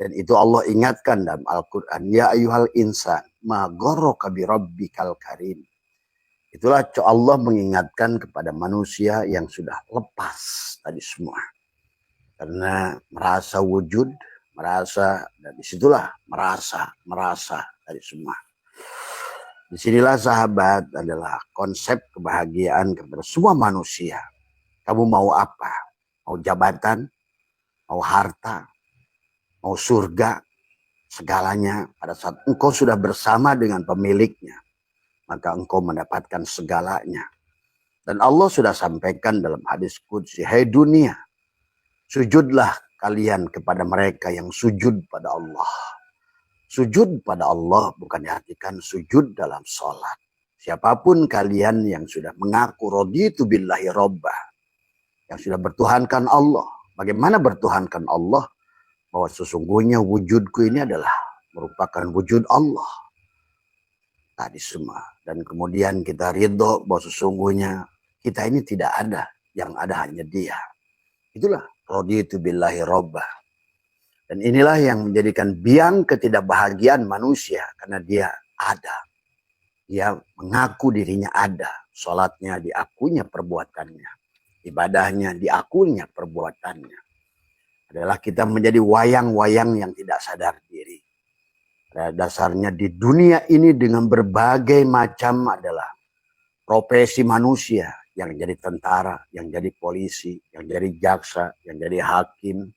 Dan itu Allah ingatkan dalam Al-Quran. Ya ayuhal insan, ma gharraka bi rabbikal karim. Itulah Allah mengingatkan kepada manusia yang sudah lepas tadi semua. Karena merasa wujud, merasa, dan disitulah merasa tadi semua. Disinilah sahabat adalah konsep kebahagiaan kepada semua manusia. Kamu mau apa? Mau jabatan? Mau harta? Mau surga? Segalanya pada saat engkau sudah bersama dengan pemiliknya, maka engkau mendapatkan segalanya. Dan Allah sudah sampaikan dalam hadis qudsi, hai dunia, sujudlah kalian kepada mereka yang sujud pada Allah. Sujud pada Allah bukan diartikan sujud dalam sholat. Siapapun kalian yang sudah mengaku raditu billahi rabbah, yang sudah bertuhankan Allah. Bagaimana bertuhankan Allah? Bahwa sesungguhnya wujudku ini adalah merupakan wujud Allah. Tadi semua. Dan kemudian kita ridho bahwa sesungguhnya kita ini tidak ada. Yang ada hanya Dia. Itulah raditu billahi rabbah. Dan inilah yang menjadikan biang ketidakbahagiaan manusia. Karena dia ada. Dia mengaku dirinya ada. Sholatnya diakunya perbuatannya. Ibadahnya diakunya perbuatannya. Adalah kita menjadi wayang-wayang yang tidak sadar diri. Pada dasarnya di dunia ini dengan berbagai macam adalah profesi manusia. Yang jadi tentara, yang jadi polisi, yang jadi jaksa, yang jadi hakim,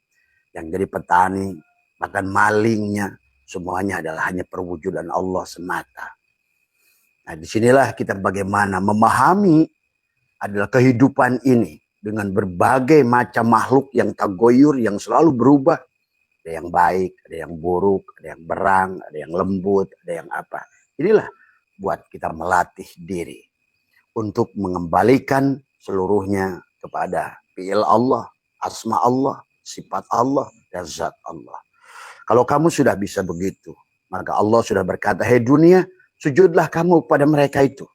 yang jadi petani, bahkan malingnya, semuanya adalah hanya perwujudan Allah semata. Nah, disinilah kita bagaimana memahami adalah kehidupan ini dengan berbagai macam makhluk yang tagoyur, yang selalu berubah. Ada yang baik, ada yang buruk, ada yang berang, ada yang lembut, ada yang apa. Inilah buat kita melatih diri untuk mengembalikan seluruhnya kepada fi'il Allah, asma Allah, sifat Allah, dan zat Allah. Kalau kamu sudah bisa begitu, maka Allah sudah berkata, hai dunia, sujudlah kamu pada mereka itu.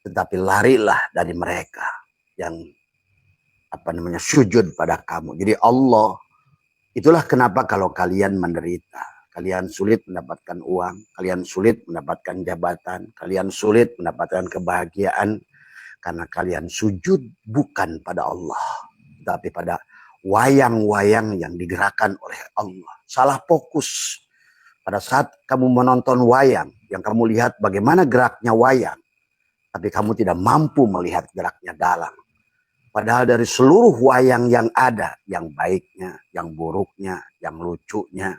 Tetapi larilah dari mereka yang sujud pada kamu. Jadi Allah, itulah kenapa kalau kalian menderita, kalian sulit mendapatkan uang, kalian sulit mendapatkan jabatan, kalian sulit mendapatkan kebahagiaan, karena kalian sujud bukan pada Allah, tapi pada wayang-wayang yang digerakkan oleh Allah. Salah fokus. Pada saat kamu menonton wayang, yang kamu lihat bagaimana geraknya wayang, tapi kamu tidak mampu melihat geraknya dalang. Padahal dari seluruh wayang yang ada, yang baiknya, yang buruknya, yang lucunya,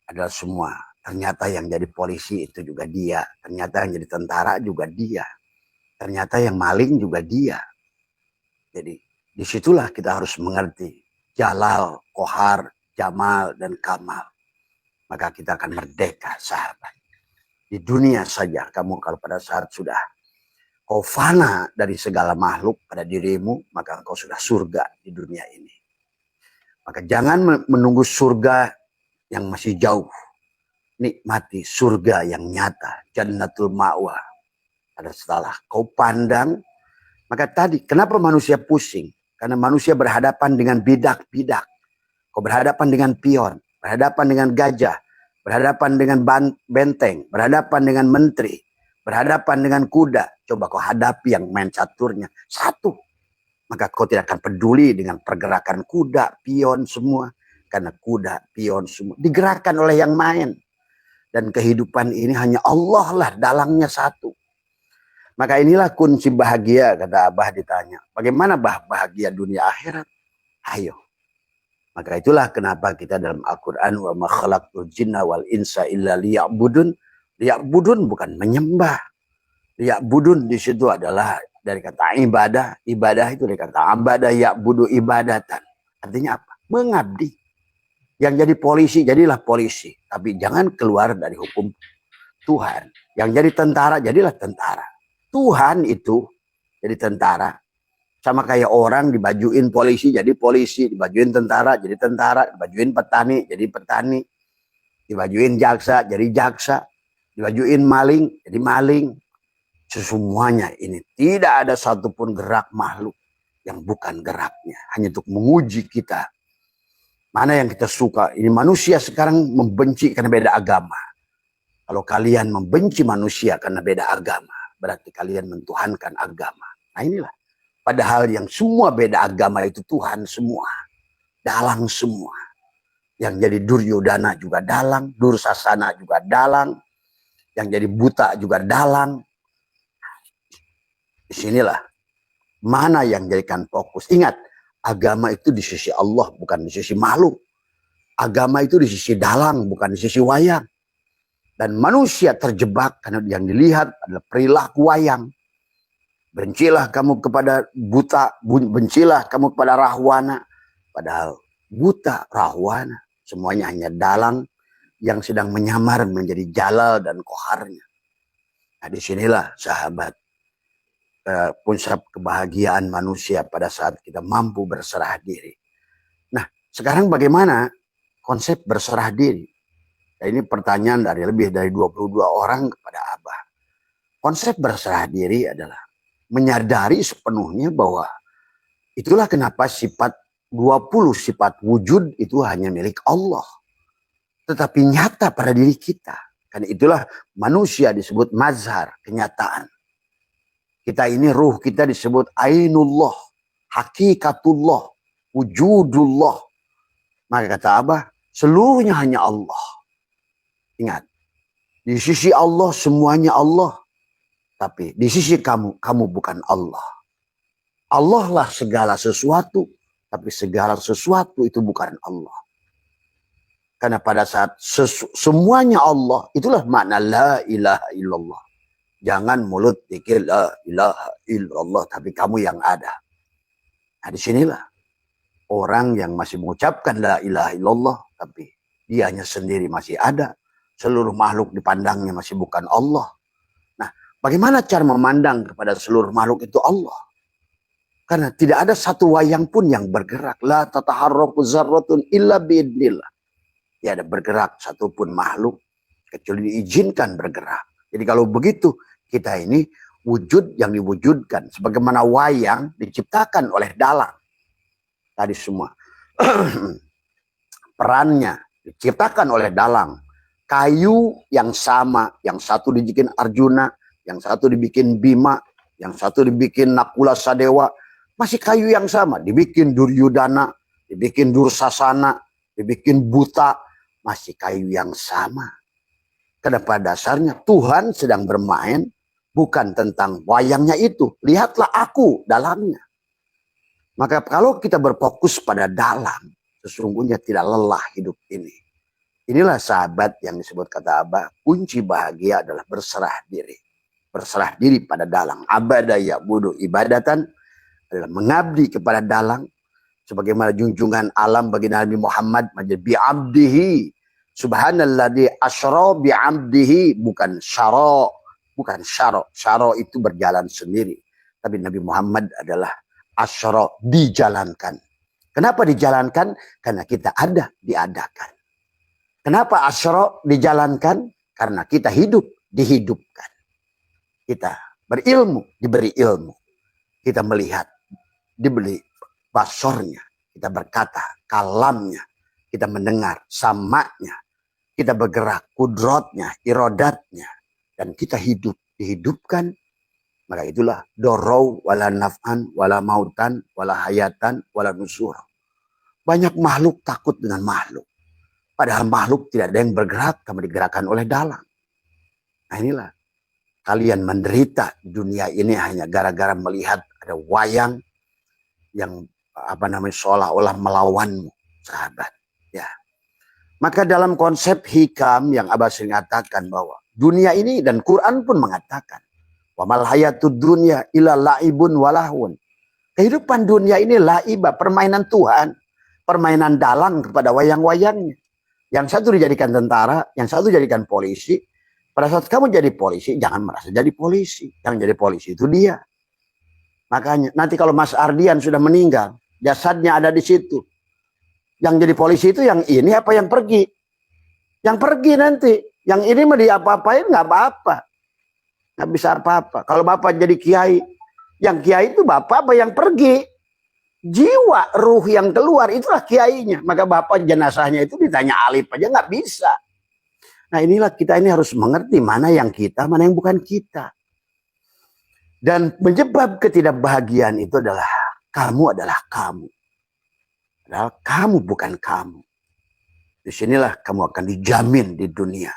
adalah semua. Ternyata yang jadi polisi itu juga dia. Ternyata yang jadi tentara juga dia. Ternyata yang maling juga dia. Jadi disitulah kita harus mengerti Jalal, Kohar, Jamal, dan Kamal. Maka kita akan merdeka, sahabat. Di dunia saja kamu kalau pada saat sudah kau fana dari segala makhluk pada dirimu, maka engkau sudah surga di dunia ini. Maka jangan menunggu surga yang masih jauh. Nikmati surga yang nyata, jannatul ma'wa. Pada setelah kau pandang, maka tadi kenapa manusia pusing? Karena manusia berhadapan dengan bidak-bidak. Kau berhadapan dengan pion, berhadapan dengan gajah, berhadapan dengan benteng, berhadapan dengan menteri, berhadapan dengan kuda. Coba kau hadapi yang main caturnya. Satu. Maka kau tidak akan peduli dengan pergerakan kuda, pion semua. Karena kuda, pion semua digerakkan oleh yang main. Dan kehidupan ini hanya Allah lah dalangnya satu. Maka inilah kunci bahagia, kata Abah ditanya. Bagaimana bahagia dunia akhirat? Ayo. Maka itulah kenapa kita dalam Al-Quran, wa ma khalaqtul jinna wal insa illa liya'budun. Liya'budun bukan menyembah. Liya'budun di situ adalah dari kata ibadah. Ibadah itu dari kata abadah, ya'budu ibadatan. Artinya apa? Mengabdi. Yang jadi polisi, jadilah polisi. Tapi jangan keluar dari hukum Tuhan. Yang jadi tentara, jadilah tentara. Tuhan itu jadi tentara. Sama kayak orang dibajuin polisi, jadi polisi. Dibajuin tentara, jadi tentara. Dibajuin petani, jadi petani. Dibajuin jaksa, jadi jaksa. Dibajuin maling, jadi maling. Semuanya ini tidak ada satupun gerak makhluk yang bukan geraknya. Hanya untuk menguji kita. Mana yang kita suka? Ini manusia sekarang membenci karena beda agama. Kalau kalian membenci manusia karena beda agama, berarti kalian mentuhankan agama. Nah inilah. Padahal yang semua beda agama itu Tuhan semua. Dalang semua. Yang jadi Duryodhana juga dalang. Dursasana juga dalang. Yang jadi buta juga dalang. Disinilah. Mana yang jadikan fokus. Ingat. Agama itu di sisi Allah, bukan di sisi makhluk. Agama itu di sisi dalang, bukan di sisi wayang. Dan manusia terjebak karena yang dilihat adalah perilaku wayang. Bencilah kamu kepada buta, bencilah kamu kepada rahwana. Padahal buta, rahwana, semuanya hanya dalang yang sedang menyamar menjadi jalal dan koharnya. Nah disinilah sahabat, puncak kebahagiaan manusia pada saat kita mampu berserah diri. Nah, sekarang bagaimana konsep berserah diri? Nah, ini pertanyaan dari lebih dari 22 orang kepada Abah. Konsep berserah diri adalah menyadari sepenuhnya bahwa itulah kenapa sifat 20 sifat wujud itu hanya milik Allah. Tetapi nyata pada diri kita. Karena itulah manusia disebut mazhar, kenyataan. Kita ini ruh kita disebut ainullah, hakikatullah, wujudullah. Maka kata Abah, seluruhnya hanya Allah. Ingat, di sisi Allah semuanya Allah. Tapi di sisi kamu, kamu bukan Allah. Allah lah segala sesuatu. Tapi segala sesuatu itu bukan Allah. Karena pada saat semuanya Allah, itulah makna la ilaha illallah. Jangan mulut pikir la ilaha illallah, tapi kamu yang ada. Nah disinilah orang yang masih mengucapkan la ilaha illallah, tapi dianya sendiri masih ada. Seluruh makhluk dipandangnya masih bukan Allah. Nah, bagaimana cara memandang kepada seluruh makhluk itu Allah? Karena tidak ada satu wayang pun yang bergerak. La tataharraku zarratun illa biidnillah. Tidak ada bergerak satupun makhluk kecuali diizinkan bergerak. Jadi kalau begitu, kita ini wujud yang diwujudkan. Sebagaimana wayang diciptakan oleh dalang. Tadi semua. Perannya diciptakan oleh dalang. Kayu yang sama. Yang satu dibikin Arjuna. Yang satu dibikin Bima. Yang satu dibikin Nakula Sadewa. Masih kayu yang sama. Dibikin Duryodhana. Dibikin Dursasana. Dibikin buta. Masih kayu yang sama. Karena pada dasarnya Tuhan sedang bermain bukan tentang wayangnya itu. Lihatlah aku dalamnya. Maka kalau kita berfokus pada dalam, sesungguhnya tidak lelah hidup ini. Inilah sahabat yang disebut kata Abah, kunci bahagia adalah berserah diri. Berserah diri pada dalang. Abada ya'budu ibadatan adalah mengabdi kepada dalang. Sebagaimana junjungan alam bagi Nabi Muhammad menjadi bi'abdihi. Subhanalladzi asyra bi'abdihi, bukan syara, bukan syara. Syara itu berjalan sendiri. Tapi Nabi Muhammad adalah asyra, dijalankan. Kenapa dijalankan? Karena kita ada, diadakan. Kenapa asyra dijalankan? Karena kita hidup, dihidupkan. Kita berilmu, diberi ilmu. Kita melihat, diberi basornya. Kita berkata, kalamnya. Kita mendengar, samanya. Kita bergerak, kudrotnya, irodatnya. Dan kita hidup, dihidupkan. Maka itulah dorau, wala naf'an, wala mautan, wala hayatan, wala nusur. Banyak makhluk takut dengan makhluk. Padahal makhluk tidak ada yang bergerak, kamu digerakkan oleh dalang. Nah inilah. Kalian menderita dunia ini hanya gara-gara melihat ada wayang yang seolah-olah melawanmu, sahabat. Ya. Maka dalam konsep hikam yang Abah sering katakan bahwa dunia ini dan Quran pun mengatakan wa mal hayatud dunya illa laibun walahun. Kehidupan dunia ini laibah, permainan Tuhan, permainan dalang kepada wayang-wayangnya. Yang satu dijadikan tentara, yang satu dijadikan polisi. Pada saat kamu jadi polisi, jangan merasa jadi polisi. Yang jadi polisi itu dia. Makanya nanti kalau Mas Ardian sudah meninggal, jasadnya ada di situ. Yang jadi polisi itu yang ini apa yang pergi? Yang pergi nanti. Yang ini mau diapa-apain nggak apa-apa. Nggak bisa apa-apa. Kalau bapak jadi kiai, yang kiai itu bapak apa yang pergi? Jiwa, ruh yang keluar itulah kiainya. Maka bapak jenazahnya itu ditanya alif aja nggak bisa. Nah inilah kita ini harus mengerti mana yang kita, mana yang bukan kita. Dan penyebab ketidakbahagiaan itu adalah kamu adalah kamu. Padahal kamu bukan kamu. Disinilah kamu akan dijamin di dunia.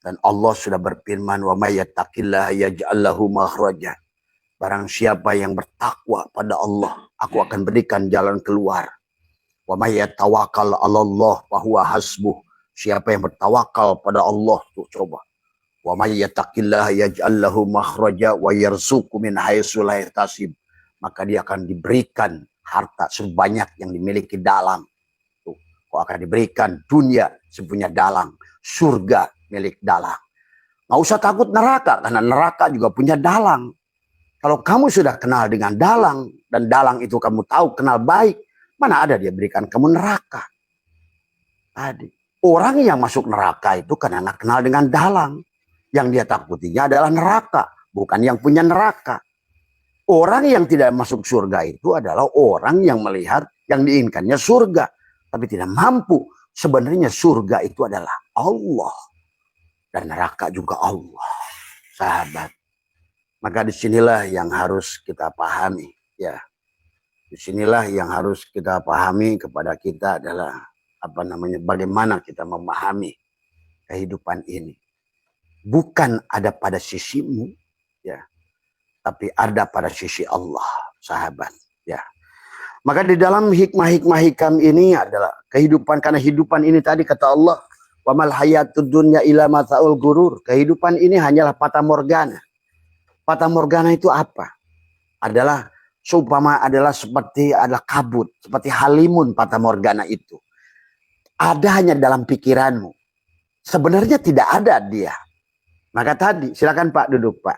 Dan Allah sudah berfirman, wa may yattaqillaha yaj'al lahu makhraja. Barang siapa yang bertakwa pada Allah, aku akan berikan jalan keluar. Wa may yatawakkal 'alallah fa huwa hasbuh. Siapa yang bertawakal pada Allah, tuh coba. Wa may yattaqillaha yaj'al lahu makhraja wa yarzuqhu min haitsu la yahtasib. Maka dia akan diberikan harta sebanyak yang dimiliki dalang. Tuh, kok akan diberikan dunia sepunya dalang, surga milik dalang. Nggak usah takut neraka, karena neraka juga punya dalang. Kalau kamu sudah kenal dengan dalang, dan dalang itu kamu tahu kenal baik, mana ada dia berikan kamu neraka. Tadi orang yang masuk neraka itu karena kenal dengan dalang. Yang dia takutinya adalah neraka, bukan yang punya neraka. Orang yang tidak masuk surga itu adalah orang yang melihat yang diinginkannya surga, tapi tidak mampu. Sebenarnya surga itu adalah Allah. Dan neraka juga Allah, sahabat. Maka disinilah yang harus kita pahami, ya. Disinilah yang harus kita pahami kepada kita adalah bagaimana kita memahami kehidupan ini. Bukan ada pada sisimu, ya, tapi ada pada sisi Allah, sahabat, ya. Maka di dalam hikmah-hikmah hikam ini adalah kehidupan, karena hidupan ini tadi kata Allah, wa mal hayatud dunya illa mata'ul gurur. Kehidupan ini hanyalah fata morgana. Fata morgana itu apa? Adalah seumpama adalah seperti adalah kabut, seperti halimun fata morgana itu. Ada hanya dalam pikiranmu. Sebenarnya tidak ada dia. Maka tadi, silakan Pak duduk Pak.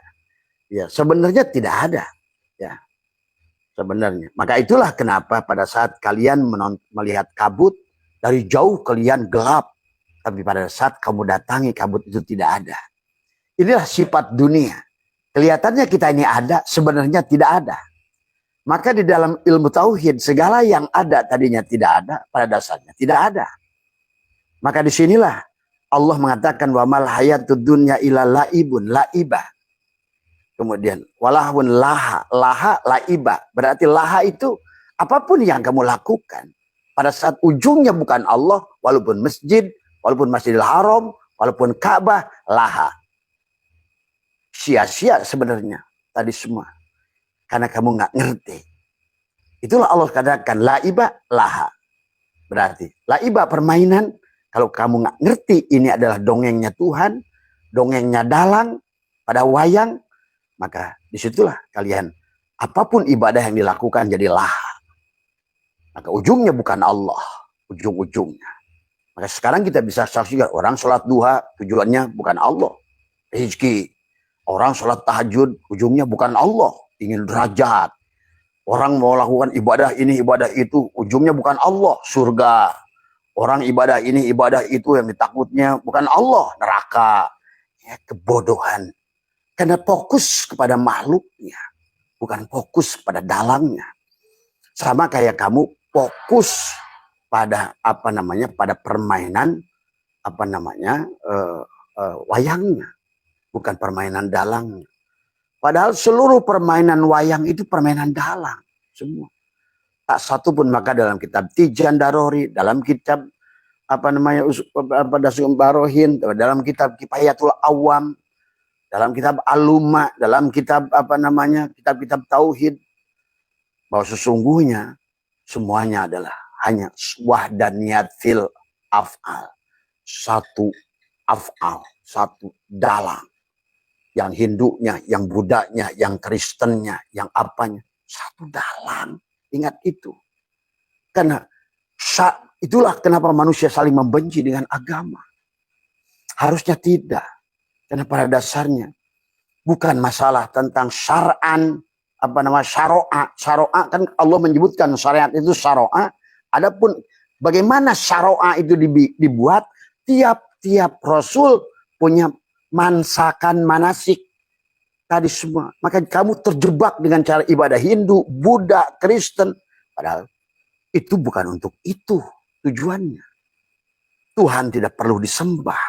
Ya, sebenarnya tidak ada. Ya, sebenarnya. Maka itulah kenapa pada saat kalian melihat kabut, dari jauh kalian gelap. Tapi pada saat kamu datangi kabut itu tidak ada. Inilah sifat dunia. Kelihatannya kita ini ada, sebenarnya tidak ada. Maka di dalam ilmu tauhid, segala yang ada tadinya tidak ada, pada dasarnya tidak ada. Maka disinilah Allah mengatakan wa mal hayatud dunya illa laibun, laibah. Kemudian walahun laha, laha laiba. Berarti laha itu apapun yang kamu lakukan. Pada saat ujungnya bukan Allah, walaupun masjid, walaupun Masjidil Haram, walaupun Ka'bah, laha. Sia-sia sebenarnya tadi semua. Karena kamu nggak ngerti. Itulah Allah katakan laiba laha. Berarti laiba permainan. Kalau kamu nggak ngerti ini adalah dongengnya Tuhan, dongengnya dalang pada wayang, maka disitulah kalian apapun ibadah yang dilakukan jadi laha. Maka ujungnya bukan Allah, ujung-ujungnya. Maka sekarang kita bisa saksikan orang sholat duha tujuannya bukan Allah, rezeki. Orang sholat tahajud ujungnya bukan Allah, ingin derajat. Orang mau lakukan ibadah ini, ibadah itu, ujungnya bukan Allah, surga. Orang ibadah ini, ibadah itu yang ditakutnya bukan Allah, neraka. Ya, kebodohan. Karena fokus kepada makhluknya, bukan fokus pada dalangnya. Sama kayak kamu fokus pada pada permainan wayangnya. Bukan permainan dalang. Padahal seluruh permainan wayang itu permainan dalang. Semua. Tak satu pun maka dalam kitab Tijan Darori, dalam kitab Dasum Barohin, dalam kitab Kifayatul Awam, dalam kitab Aluma, dalam kitab kitab-kitab Tauhid, bahwa sesungguhnya semuanya adalah hanya wahdaniyat fil af'al. Satu af'al, satu dalang. Yang Hindunya, yang Budanya, yang Kristennya, yang apanya. Satu dalang. Ingat itu. Karena itulah kenapa manusia saling membenci dengan agama. Harusnya tidak. Karena pada dasarnya bukan masalah tentang syar'an, syara'a. Syara'a kan Allah menyebutkan syariat itu syara'a. Adapun bagaimana syara'a itu dibuat, tiap-tiap Rasul punya mansakan manasik tadi semua. Maka kamu terjebak dengan cara ibadah Hindu, Buddha, Kristen. Padahal itu bukan untuk itu tujuannya. Tuhan tidak perlu disembah.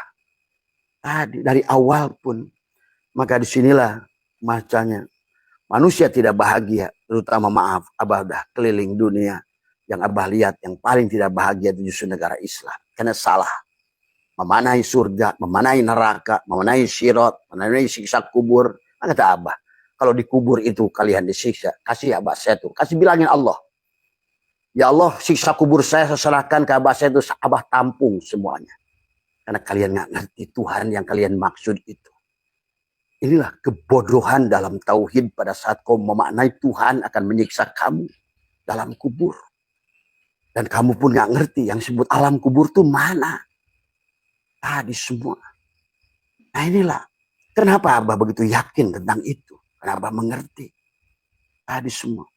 Tadi dari awal pun. Maka disinilah macanya. Manusia tidak bahagia. Terutama maaf, Abah udah keliling dunia. Yang Abah lihat yang paling tidak bahagia itu justru negara Islam. Karena salah. Memanai surga, memanai neraka, memanai sirot, memanai siksa kubur. Kata Abah, kalau dikubur itu kalian disiksa, kasih Abah saya tuh. Kasih bilangin Allah. Ya Allah, siksa kubur saya serahkan ke Abah saya itu. Abah tampung semuanya. Karena kalian nggak ngerti Tuhan yang kalian maksud itu. Inilah kebodohan dalam tauhid pada saat kau memaknai Tuhan akan menyiksa kamu dalam kubur. Dan kamu pun nggak ngerti yang disebut alam kubur itu mana. Tadi semua. Nah inilah. Kenapa Abah begitu yakin tentang itu? Kenapa mengerti? Tadi semua.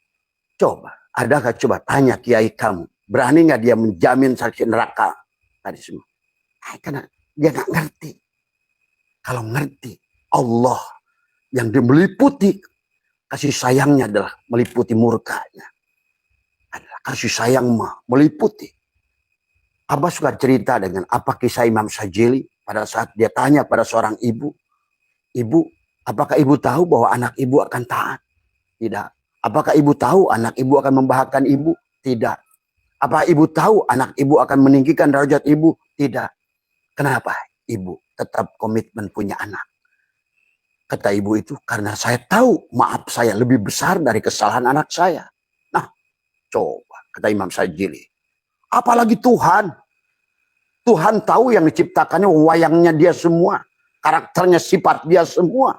Coba. Adakah coba tanya kiai kamu. Berani nggak dia menjamin saksi neraka? Tadi semua. Karena dia nggak ngerti. Kalau ngerti. Allah yang meliputi kasih sayangnya adalah meliputi murkanya. Adalah kasih sayang meliputi. Abah suka cerita dengan apa kisah Imam Sajili pada saat dia tanya pada seorang ibu. Ibu, apakah ibu tahu bahwa anak ibu akan taat? Tidak. Apakah ibu tahu anak ibu akan membahagiakan ibu? Tidak. Apa ibu tahu anak ibu akan meninggikan derajat ibu? Tidak. Kenapa? Ibu tetap komitmen punya anak. Kata ibu itu, karena saya tahu maaf saya lebih besar dari kesalahan anak saya. Nah, coba, kata Imam Sajili. Apalagi Tuhan. Tuhan tahu yang diciptakannya, wayangnya dia semua. Karakternya, sifat dia semua.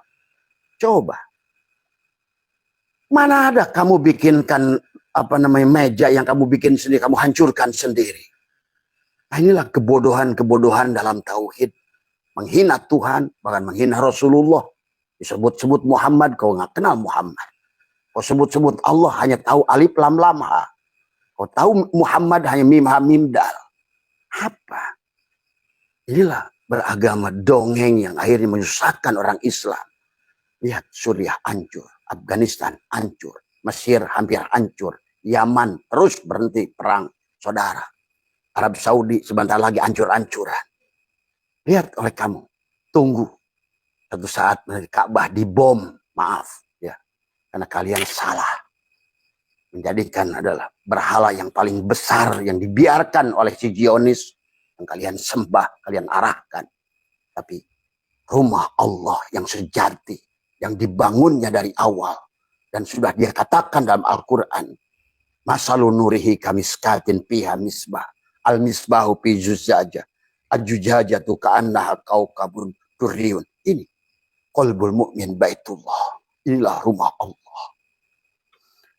Coba. Mana ada kamu bikinkan meja yang kamu bikin sendiri, kamu hancurkan sendiri. Nah, inilah kebodohan-kebodohan dalam tauhid. Menghina Tuhan, bahkan menghina Rasulullah. Disebut-sebut Muhammad, kau nggak kenal Muhammad. Kau sebut-sebut Allah, hanya tahu alif lam lam ha. Kau tahu Muhammad hanya mim ha mim dal. Apa? Inilah beragama dongeng yang akhirnya menyusahkan orang Islam. Lihat Suriah hancur, Afghanistan hancur, Mesir hampir hancur, Yaman terus berhenti perang, saudara. Arab Saudi sebentar lagi hancur-hancuran. Lihat oleh kamu, tunggu. Satu saat Ka'bah dibom, maaf ya, karena kalian salah. Menjadikan adalah berhala yang paling besar yang dibiarkan oleh si Zionis yang kalian sembah, kalian arahkan. Tapi rumah Allah yang sejati, yang dibangunnya dari awal dan sudah dia katakan dalam Al-Qur'an, masalu nurihi kamiskatin piha misbah, al-misbahu fi zujajah, al-jujajatu ka'annaha kaukabun durriyun. Ini qalbul mu'min baitullah. Inilah rumah Allah.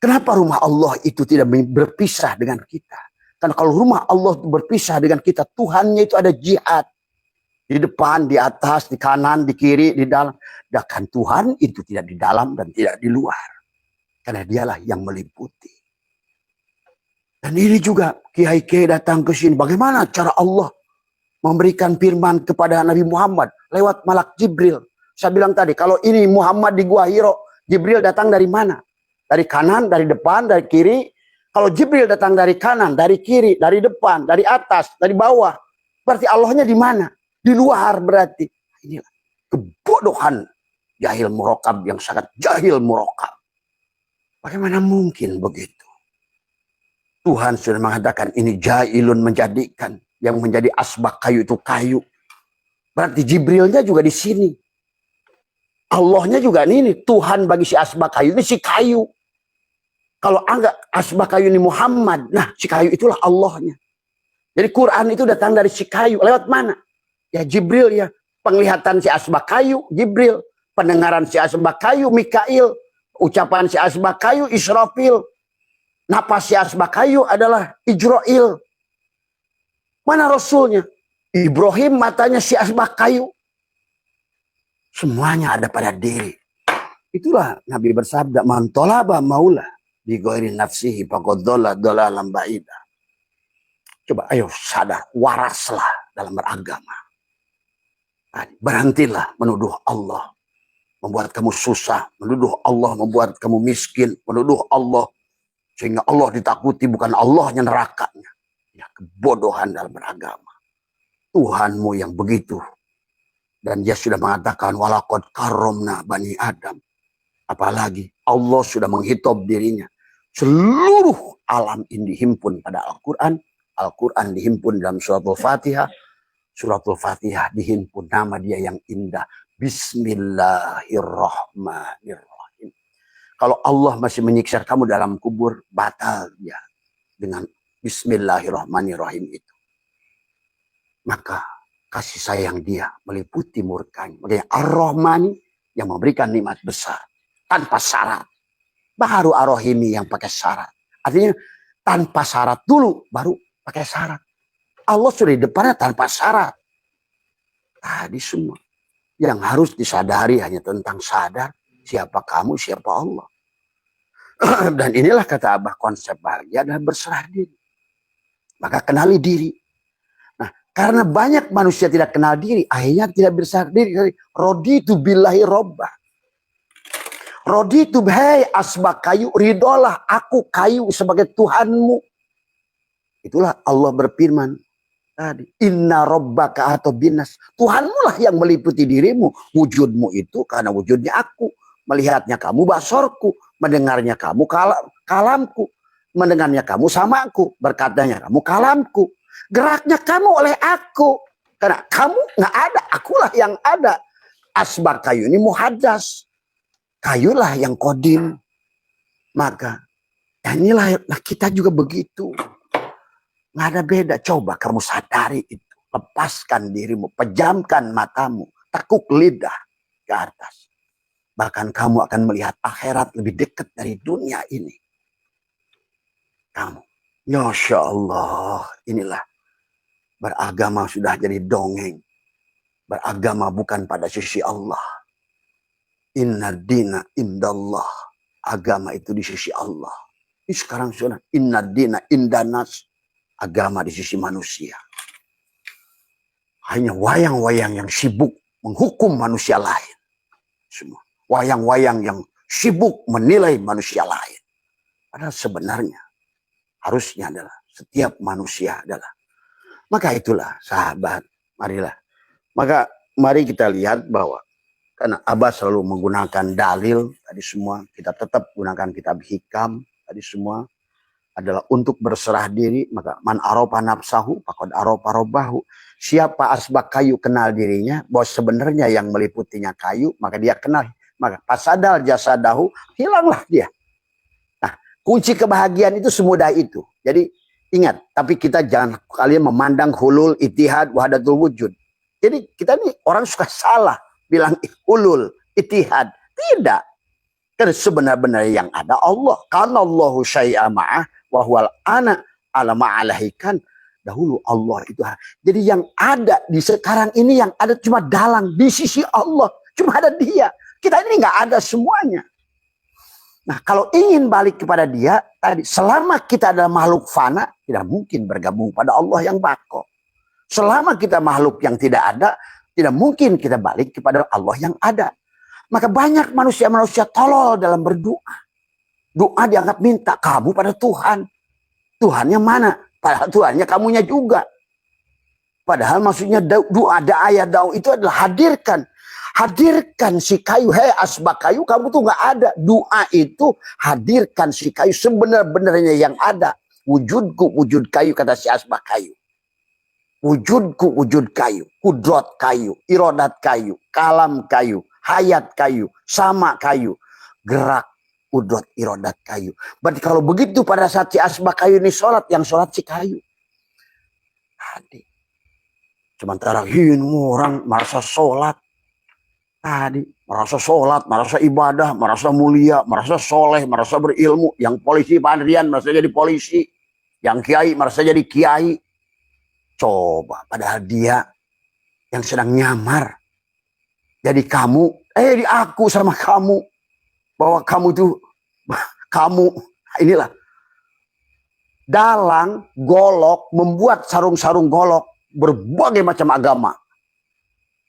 Kenapa rumah Allah itu tidak berpisah dengan kita? Karena kalau rumah Allah berpisah dengan kita, Tuhannya itu ada jihad. Di depan, di atas, di kanan, di kiri, di dalam. Dan Tuhan itu tidak di dalam dan tidak di luar. Karena dialah yang meliputi. Dan ini juga kiai-kiai datang ke sini. Bagaimana cara Allah memberikan firman kepada Nabi Muhammad lewat malak Jibril? Saya bilang tadi, kalau ini Muhammad di Gua Hiro, Jibril datang dari mana? Dari kanan, dari depan, dari kiri. Kalau Jibril datang dari kanan, dari kiri, dari depan, dari atas, dari bawah. Berarti Allahnya di mana? Di luar berarti. Inilah kebodohan jahil murokab yang sangat jahil murokab. Bagaimana mungkin begitu? Tuhan sudah mengatakan ini jahilun menjadikan. Yang menjadi asbak kayu itu kayu. Berarti Jibrilnya juga di sini. Allahnya juga ini. Tuhan bagi si asbak kayu ini si kayu. Kalau anggap asbak kayu ini Muhammad. Nah si kayu itulah Allahnya. Jadi Quran itu datang dari si kayu. Lewat mana? Ya Jibril ya. Penglihatan si asbak kayu Jibril. Pendengaran si asbak kayu Mikail. Ucapan si asbak kayu Israfil. Napas si asbak kayu adalah Ijroil. Mana Rasulnya? Ibrahim matanya si asbak kayu. Semuanya ada pada diri. Itulah Nabi bersabda, man tolaba maulah bi ghairi nafsihi faqad dhalla dhalalan ba'ida. Coba ayo sadar, waraslah dalam beragama. Berhentilah menuduh Allah membuat kamu susah, menuduh Allah membuat kamu miskin, menuduh Allah Sehingga Allah ditakuti, bukan Allahnya nerakanya. Ya, kebodohan dalam beragama. Tuhanmu yang begitu. Dan dia sudah mengatakan, walaqad karramna bani Adam. Apalagi Allah sudah menghitob dirinya. Seluruh alam ini dihimpun pada Al-Quran. Al-Quran dihimpun dalam suratul Fatihah. Suratul Fatihah dihimpun nama dia yang indah. Bismillahirrahmanirrahim. Kalau Allah masih menyiksa kamu dalam kubur, batal dia dengan Bismillahirrahmanirrahim itu. Maka kasih sayang dia meliputi murkanya. Makanya Ar-Rahmani yang memberikan nikmat besar tanpa syarat. Baru Ar-Rahimi yang pakai syarat. Artinya tanpa syarat dulu baru pakai syarat. Allah sudah di depannya tanpa syarat. Tadi semua. Yang harus disadari hanya tentang sadar siapa kamu, siapa Allah. Dan inilah kata Abah, konsep bahagia adalah berserah diri. Maka kenali diri. Nah, karena banyak manusia tidak kenal diri, akhirnya tidak berserah diri. Raditu billahi robba. Raditu hei asbak kayu, ridolah aku kayu sebagai Tuhanmu. Itulah Allah berfirman tadi. Inna robbaka atau binas. Tuhanmu lah yang meliputi dirimu. Wujudmu itu karena wujudnya aku. Melihatnya kamu basorku. Mendengarnya kamu kalamku. Mendengarnya kamu samaku. Berkatanya kamu kalamku. Geraknya kamu oleh aku. Karena kamu nggak ada. Akulah yang ada. Asbak kayu ini muhaddas. Kayulah yang kodim. Maka inilah kita juga begitu. Nggak ada beda. Coba kamu sadari itu. Lepaskan dirimu. Pejamkan matamu. Tekuk lidah ke atas. Bahkan kamu akan melihat akhirat lebih dekat dari dunia ini. Kamu. Masya Allah. Inilah. Beragama sudah jadi dongeng. Beragama bukan pada sisi Allah. Inna dina indallah. Agama itu di sisi Allah. Ini sekarang sudah. Inna dina indanas. Agama di sisi manusia. Hanya wayang-wayang yang sibuk menghukum manusia lain. Semua. Wayang-wayang yang sibuk menilai manusia lain. Padahal sebenarnya harusnya adalah setiap manusia adalah. Maka itulah sahabat. Marilah. Maka mari kita lihat bahwa karena Abah selalu menggunakan dalil tadi semua, kita tetap gunakan kitab hikam tadi semua adalah untuk berserah diri. Maka man aropa nafsahu faqad aropa robbahu. Siapa asbak kayu kenal dirinya, bahwa sebenarnya yang meliputinya kayu, maka dia kenal. Maka pasadal jasadahu, hilanglah dia. Nah, kunci kebahagiaan itu semudah itu. Jadi ingat, tapi kita jangan kalian memandang hulul, itihad, wahdatul wujud. Jadi kita ini orang suka salah bilang hulul, itihad. Tidak. Karena sebenar-benar yang ada Allah. Karena Allahu syai'a ma'ah wahwal ana ala ma'alahikan. Dahulu Allah itu. Jadi yang ada di sekarang ini yang ada cuma dalang di sisi Allah. Cuma ada dia. Kita ini nggak ada semuanya. Nah, kalau ingin balik kepada dia, tadi selama kita adalah makhluk fana, tidak mungkin bergabung pada Allah yang bako. Selama kita makhluk yang tidak ada, tidak mungkin kita balik kepada Allah yang ada. Maka banyak manusia-manusia tolol dalam berdoa. Doa dianggap minta kamu pada Tuhan. Tuhannya mana? Padahal Tuhannya kamunya juga. Padahal maksudnya doa, ayat doa itu adalah hadirkan. Hadirkan si kayu. Hei asbak kayu, kamu tuh gak ada. Doa itu hadirkan si kayu sebenar-benarnya yang ada. Wujudku wujud kayu, kata si asbak kayu. Wujudku wujud kayu. Kudrot kayu. Irodat kayu. Kalam kayu. Hayat kayu. Sama kayu. Gerak kudrot irodat kayu. Berarti kalau begitu pada saat si asbak kayu ini sholat, yang sholat si kayu. Tadi. Sementara ini orang merasa sholat. Tadi merasa sholat, merasa ibadah, merasa mulia, merasa soleh, merasa berilmu. Yang polisi Pak Andrian merasa jadi polisi. Yang kiai merasa jadi kiai. Coba, padahal dia yang sedang nyamar. Jadi kamu, di aku sama kamu. Bahwa kamu tuh, kamu, inilah. Dalang, golok, membuat sarung-sarung golok. Berbagai macam agama.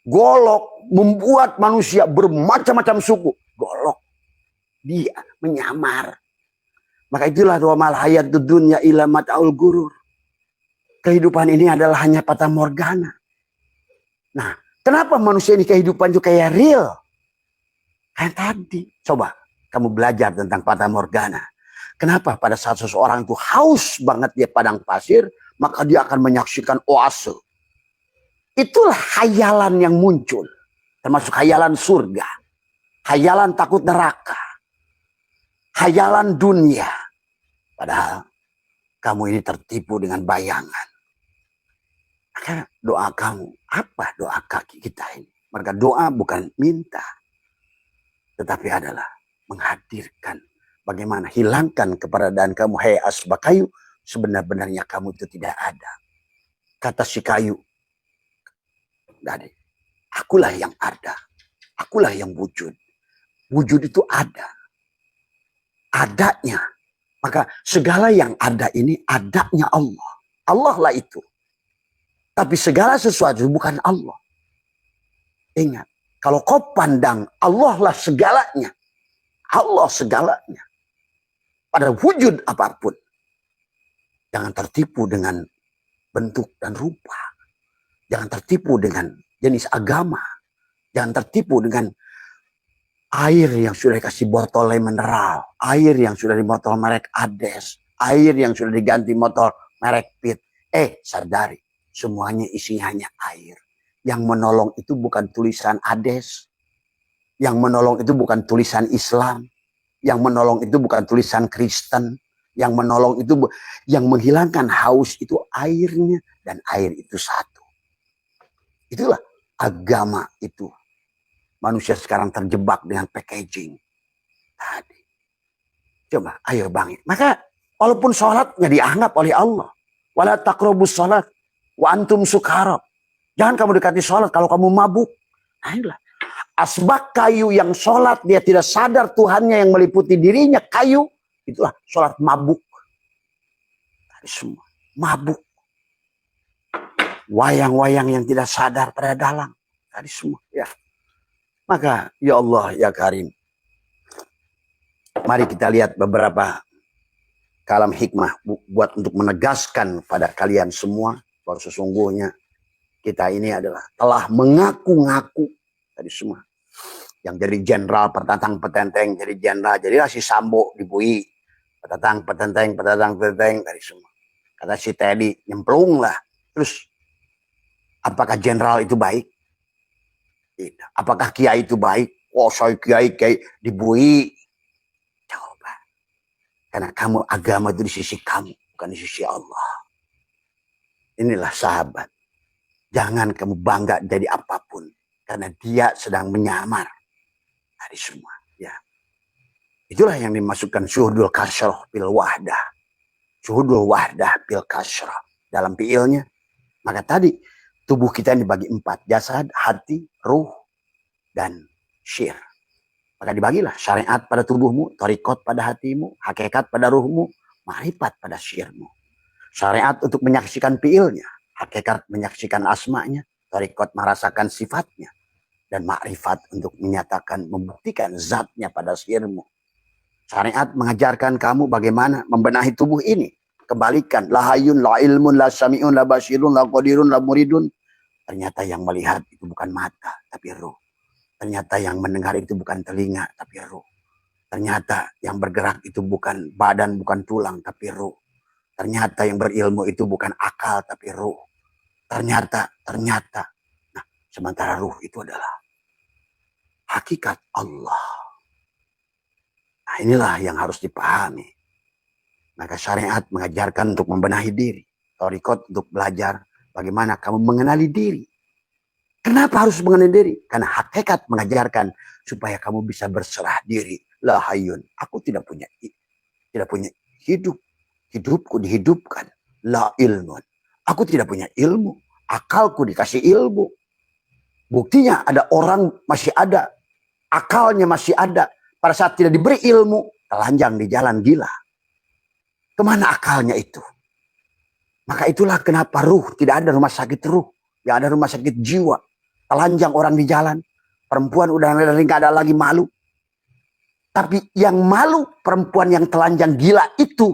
Golok membuat manusia bermacam-macam suku. Golok. Dia menyamar. Maka itulah wa mal hayatud dunya illa mata'ul gurur. Kehidupan ini adalah hanya fata morgana. Nah, kenapa manusia ini kehidupan juga kayak real? Kayak tadi. Coba kamu belajar tentang fata morgana. Kenapa pada saat seseorang itu haus banget di padang pasir, maka dia akan menyaksikan oase. Itulah khayalan yang muncul. Termasuk khayalan surga. Khayalan takut neraka. Khayalan dunia. Padahal kamu ini tertipu dengan bayangan. Maka doa kamu, apa doa kaki kita ini? Maka doa bukan minta. Tetapi adalah menghadirkan. Bagaimana hilangkan keberadaan kamu. Hei asbakayu, sebenar-benarnya kamu itu tidak ada. Kata si kayu. Dari, akulah yang ada. Akulah yang wujud. Wujud itu ada. Adanya. Maka segala yang ada ini adanya Allah. Allah lah itu. Tapi segala sesuatu bukan Allah. Ingat. Kalau kau pandang Allah lah segalanya. Allah segalanya. Pada wujud apapun. Jangan tertipu dengan bentuk dan rupa. Jangan tertipu dengan jenis agama. Jangan tertipu dengan air yang sudah dikasih botol mineral. Air yang sudah di botol merek Ades. Air yang sudah diganti botol merek Pit. Sadari. Semuanya isinya hanya air. Yang menolong itu bukan tulisan Ades. Yang menolong itu bukan tulisan Islam. Yang menolong itu bukan tulisan Kristen. Yang menolong itu, yang menghilangkan haus itu airnya. Dan air itu satu. Itulah agama itu. Manusia sekarang terjebak dengan packaging. Tadi. Coba, ayo bangkit. Maka, walaupun sholat nggak dianggap oleh Allah. Wala taqrabus sholat. Wa antum sukara. Jangan kamu dekati sholat kalau kamu mabuk. Nah inilah. Asbak kayu yang sholat, dia tidak sadar Tuhannya yang meliputi dirinya. Kayu, itulah sholat mabuk. Tadi semua. Mabuk. Wayang-wayang yang tidak sadar pada dalam. Tadi semua. Ya. Maka, ya Allah, ya Karim. Mari kita lihat beberapa kalam hikmah buat untuk menegaskan pada kalian semua bahwa sesungguhnya kita ini adalah telah mengaku-ngaku tadi semua. Yang jadi jenderal pertatang petenteng jadi jenderal, jadilah si Sambo di Bui. Pertatang petenteng tadi semua. Kata si Teddy, nyemplung lah. Terus apakah jenderal itu baik? Tidak. Apakah kiai itu baik? Oh, saya kiai di Bui. Coba. Karena kamu agama itu di sisi kamu, bukan di sisi Allah. Inilah sahabat. Jangan kamu bangga jadi apapun. Karena dia sedang menyamar. Dari semua. Ya. Itulah yang dimasukkan syuhudul kasroh bil wahdah. Syuhudul wahdah bil kasroh. Dalam fiilnya. Maka tadi tubuh kita dibagi 4. Jasad, hati, ruh, dan syir. Maka dibagilah syariat pada tubuhmu. Thariqat pada hatimu. Hakikat pada ruhmu. Ma'rifat pada syirmu. Syariat untuk menyaksikan fiilnya. Hakikat menyaksikan asmanya. Thariqat merasakan sifatnya. Dan ma'rifat untuk menyatakan, membuktikan zatnya pada sirmu. Syariat mengajarkan kamu bagaimana membenahi tubuh ini. Kembalikan. La hayun, la ilmun, la sami'un, la basirun, la qadirun, la muridun. Ternyata yang melihat itu bukan mata, tapi ruh. Ternyata yang mendengar itu bukan telinga, tapi ruh. Ternyata yang bergerak itu bukan badan, bukan tulang, tapi ruh. Ternyata yang berilmu itu bukan akal, tapi ruh. Ternyata. Nah, sementara ruh itu adalah hakikat Allah. Nah, inilah yang harus dipahami. Maka syariat mengajarkan untuk membenahi diri. Thariqat untuk belajar bagaimana kamu mengenali diri. Kenapa harus mengenali diri? Karena hakikat mengajarkan supaya kamu bisa berserah diri. La hayyun. Aku tidak punya hidup. Hidupku dihidupkan. La ilmun. Aku tidak punya ilmu. Akalku dikasih ilmu. Buktinya ada orang masih ada. Akalnya masih ada. Pada saat tidak diberi ilmu. Telanjang di jalan gila. Kemana akalnya itu? Maka itulah kenapa ruh. Tidak ada rumah sakit ruh. Yang ada rumah sakit jiwa. Telanjang orang di jalan. Perempuan udah nggak ada lagi malu. Tapi yang malu perempuan yang telanjang gila itu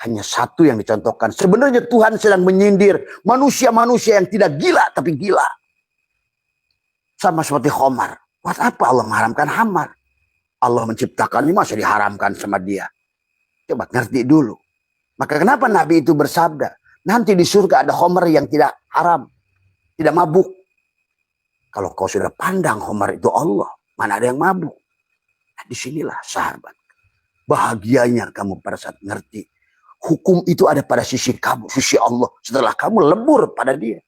hanya satu yang dicontohkan. Sebenarnya Tuhan sedang menyindir manusia-manusia yang tidak gila tapi gila. Sama seperti khamar. Buat apa Allah mengharamkan khamar? Allah menciptakan ini masa diharamkan sama dia. Coba ngerti dulu. Maka kenapa Nabi itu bersabda, nanti di surga ada khamar yang tidak haram, tidak mabuk. Kalau kau sudah pandang khamar itu Allah, mana ada yang mabuk? Nah, disinilah sahabat. Bahagianya kamu pada saat ngerti. Hukum itu ada pada sisi kamu, sisi Allah. Setelah kamu lebur pada dia.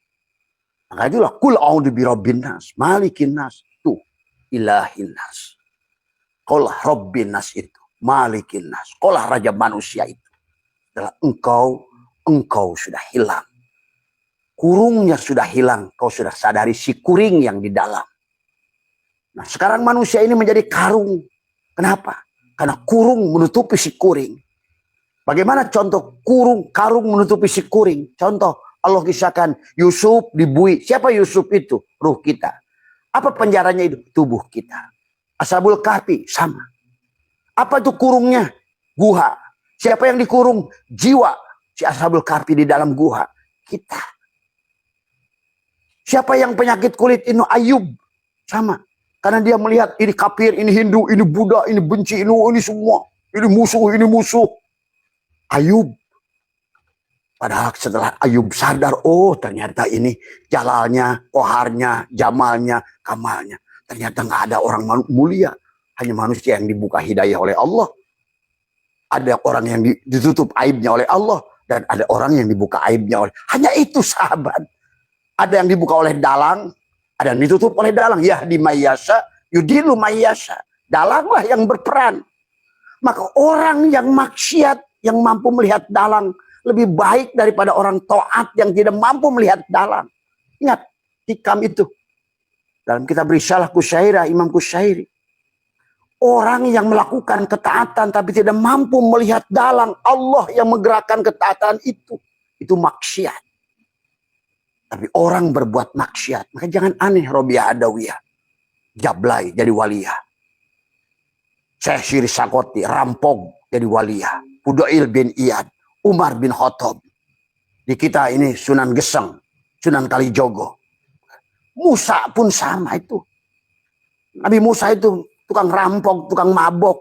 Maka itulah kul a'udzu birabbin nas, malikin nas, tuh ilahin nas. Kaulah rabbin nas itu, malikin nas. Kaulah raja manusia itu. Setelah engkau sudah hilang. Kurungnya sudah hilang, kau sudah sadari si kuring yang di dalam. Nah, sekarang manusia ini menjadi karung. Kenapa? Karena kurung menutupi si kuring. Bagaimana contoh karung menutupi si kuring? Contoh, Allah kisahkan Yusuf dibui. Siapa Yusuf itu? Ruh kita. Apa penjaranya itu? Tubuh kita. Ashabul Kahfi sama. Apa itu kurungnya? Guha. Siapa yang dikurung? Jiwa. Si Ashabul Kahfi di dalam guha. Kita. Siapa yang penyakit kulit ini? Ayub. Sama. Karena dia melihat ini kafir, ini Hindu, ini Buddha, ini benci, ini semua. Ini musuh. Ayub. Padahal setelah Ayub sadar, oh ternyata ini jalalnya, koharnya, jamalnya, kamalnya. Ternyata nggak ada orang mulia. Hanya manusia yang dibuka hidayah oleh Allah. Ada orang yang ditutup aibnya oleh Allah. Dan ada orang yang dibuka aibnya oleh... Hanya itu sahabat. Ada yang dibuka oleh dalang. Ada yang ditutup oleh dalang. Yahdi mayyasha, yudilu mayyasha. Dalanglah yang berperan. Maka orang yang maksiat, yang mampu melihat dalang, lebih baik daripada orang taat yang tidak mampu melihat dalang. Ingat, hikam itu. Dalam kitab Risalah Kusyairah, Imam Kusyairi. Orang yang melakukan ketaatan tapi tidak mampu melihat dalang, Allah yang menggerakkan ketaatan itu. Itu maksiat. Tapi orang berbuat maksiat. Maka jangan aneh Robiah Adawiyah. Jablay jadi waliyah. Syekh Syiri Sakoti rampok jadi waliyah. Fudail bin Iyad. Umar bin Khattab. Di kita ini Sunan Geseng. Sunan Kalijogo. Musa pun sama itu. Nabi Musa itu tukang rampok, tukang mabok.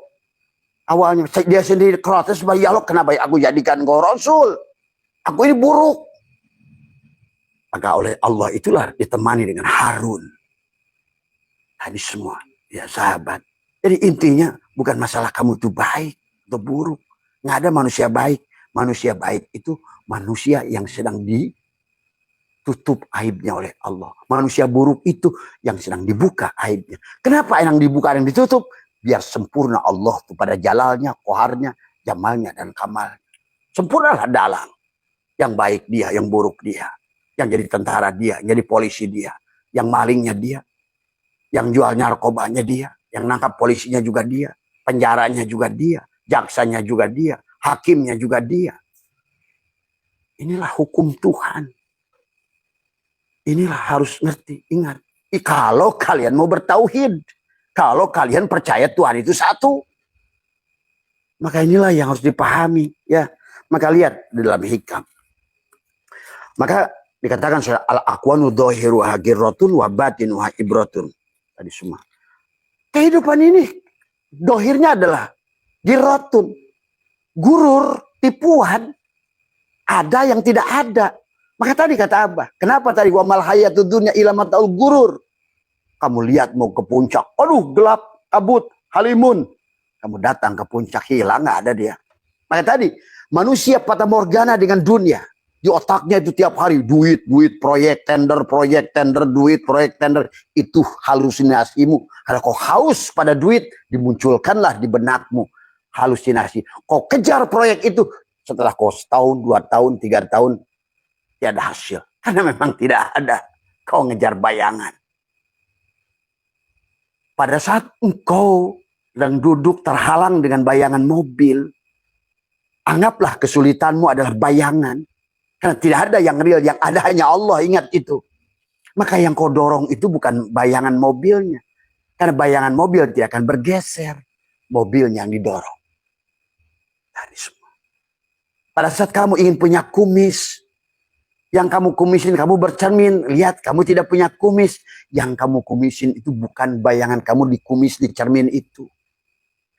Awalnya dia sendiri protes. Ya Allah, kenapa aku jadikan kau Rasul? Aku ini buruk. Maka oleh Allah itulah ditemani dengan Harun. Tadi semua, ya sahabat. Jadi intinya bukan masalah kamu itu baik atau buruk. Nggak ada manusia baik. Manusia baik itu manusia yang sedang ditutup aibnya oleh Allah. Manusia buruk itu yang sedang dibuka aibnya. Kenapa yang dibuka yang ditutup? Biar sempurna Allah kepada jalalnya, koharnya, jamalnya, dan kamalnya. Sempurnalah dalang. Yang baik dia, yang buruk dia. Yang jadi tentara dia, yang jadi polisi dia. Yang malingnya dia. Yang jual narkobanya dia. Yang nangkap polisinya juga dia. Penjaranya juga dia. Jaksanya juga dia. Hakimnya juga dia. Inilah hukum Tuhan. Inilah harus ngerti. Ingat. Kalau kalian mau bertauhid. Kalau kalian percaya Tuhan itu satu. Maka inilah yang harus dipahami. Ya. Maka lihat di dalam hikam. Maka dikatakan al-aqwanu dhahiruha girratun wa batinuha ibratun. Tadi semua. Kehidupan ini dohirnya adalah girratun. Gurur, tipuan. Ada yang tidak ada. Maka tadi kata Abah. Kenapa tadi wa mal hayatud dunya illa mataul gurur. Kamu lihat mau ke puncak. Aduh gelap, kabut, halimun. Kamu datang ke puncak hilang nggak ada dia. Maka tadi manusia fata morgana dengan dunia. Di otaknya itu tiap hari duit, proyek tender, duit, proyek tender. Itu halusinasimu. Kalau kau haus pada duit, dimunculkanlah di benakmu halusinasi. Kau kejar proyek itu, setelah kau setahun, 2 tahun, 3 tahun, tiada hasil. Karena memang tidak ada. Kau ngejar bayangan. Pada saat engkau dan duduk terhalang dengan bayangan mobil, anggaplah kesulitanmu adalah bayangan. Karena tidak ada yang real, yang ada hanya Allah, ingat itu. Maka yang kau dorong itu bukan bayangan mobilnya. Karena bayangan mobil tidak akan bergeser. mobilnya yang didorong. Tadi semua. Pada saat kamu ingin punya kumis, yang kamu kumisin, kamu bercermin, lihat kamu tidak punya kumis. Yang kamu kumisin itu bukan bayangan kamu di kumis di cermin itu.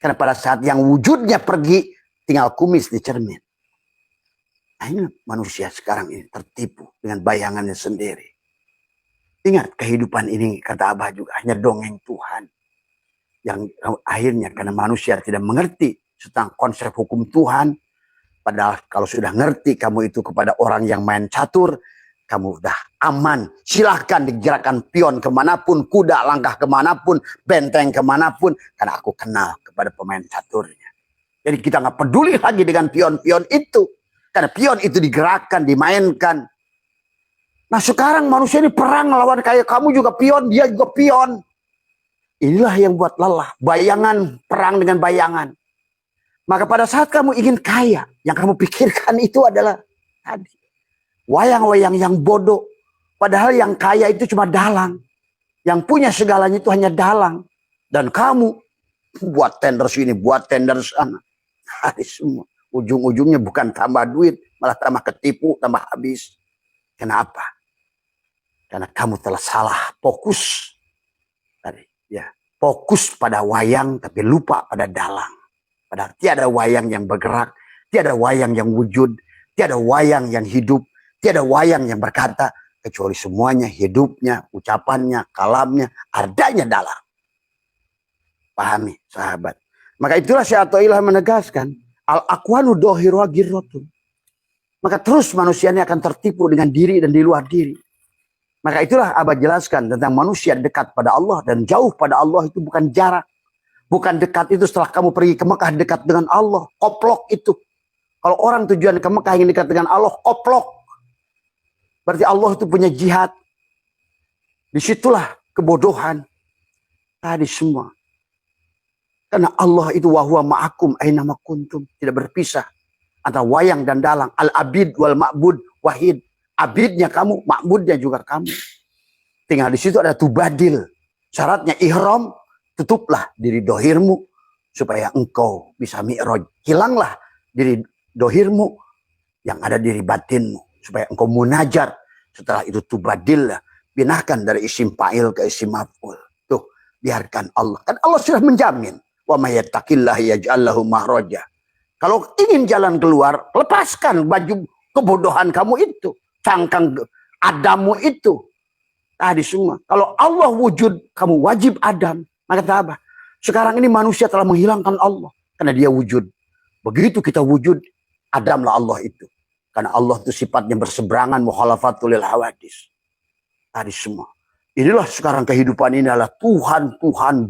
Karena pada saat yang wujudnya pergi, tinggal kumis di cermin. Nah ini manusia sekarang ini tertipu dengan bayangannya sendiri. Ingat kehidupan ini, kata Abah juga, hanya dongeng Tuhan. Yang akhirnya karena manusia tidak mengerti tentang konsep hukum Tuhan, padahal kalau sudah ngerti kamu itu kepada orang yang main catur, kamu udah aman. Silahkan digerakkan pion kemanapun, kuda langkah kemanapun, benteng kemanapun. Karena aku kenal kepada pemain caturnya. Jadi kita nggak peduli lagi dengan pion-pion itu. Karena pion itu digerakkan, dimainkan. Nah sekarang manusia ini perang lawan kayak kamu juga pion, dia juga pion. Inilah yang buat lelah. Bayangan, perang dengan bayangan. Maka pada saat kamu ingin kaya, yang kamu pikirkan itu adalah tadi. Wayang-wayang yang bodoh. Padahal yang kaya itu cuma dalang. Yang punya segalanya itu hanya dalang. Dan kamu buat tender sini, buat tender sana. Habis semua. Ujung-ujungnya bukan tambah duit, malah tambah ketipu, tambah habis. Kenapa? Karena kamu telah salah fokus. Tadi, ya, fokus pada wayang tapi lupa pada dalang. Padahal tiada wayang yang bergerak, tiada wayang yang wujud, tiada wayang yang hidup, tiada wayang yang berkata, kecuali semuanya hidupnya, ucapannya, kalamnya, adanya dalam. Pahami sahabat. Maka itulah Syekh Athaillah menegaskan, al-aqwanu dohiru girrotun. Maka terus manusia ini akan tertipu dengan diri dan di luar diri. Maka itulah Abah jelaskan tentang manusia dekat pada Allah dan jauh pada Allah itu bukan jarak. Bukan dekat itu setelah kamu pergi ke Mekah dekat dengan Allah. Koplok itu. Kalau orang tujuan ke Mekah ingin dekat dengan Allah, koplok. Berarti Allah itu punya jihad. Disitulah kebodohan. Tadi semua. Karena Allah itu wahuwa ma'akum aina ma kuntum. Tidak berpisah. Antara wayang dan dalang. Al-abid wal ma'bud wahid. Abidnya kamu, ma'budnya juga kamu. Tinggal di situ ada tubadil. Syaratnya ihram. Tutuplah diri dohirmu supaya engkau bisa mi'raj. Hilanglah diri dohirmu yang ada diri batinmu supaya engkau munajat. Setelah itu tubadillah. Pinahkan dari isim fa'il ke isim maf'ul. Tuh, biarkan Allah. Kan Allah sudah menjamin. Wa may yattaqillah yaj'al lahu mahraja. Kalau ingin jalan keluar, lepaskan baju kebodohan kamu itu. Cangkang Adammu itu. Tadi semua. Kalau Allah wujud, kamu wajib Adam. Maka kata apa? Sekarang ini manusia telah menghilangkan Allah. Karena dia wujud. Begitu kita wujud, Adamlah Allah itu. Karena Allah itu sifatnya berseberangan, mukhalafatul lil hawadis. Tadi semua. Inilah sekarang kehidupan ini adalah Tuhan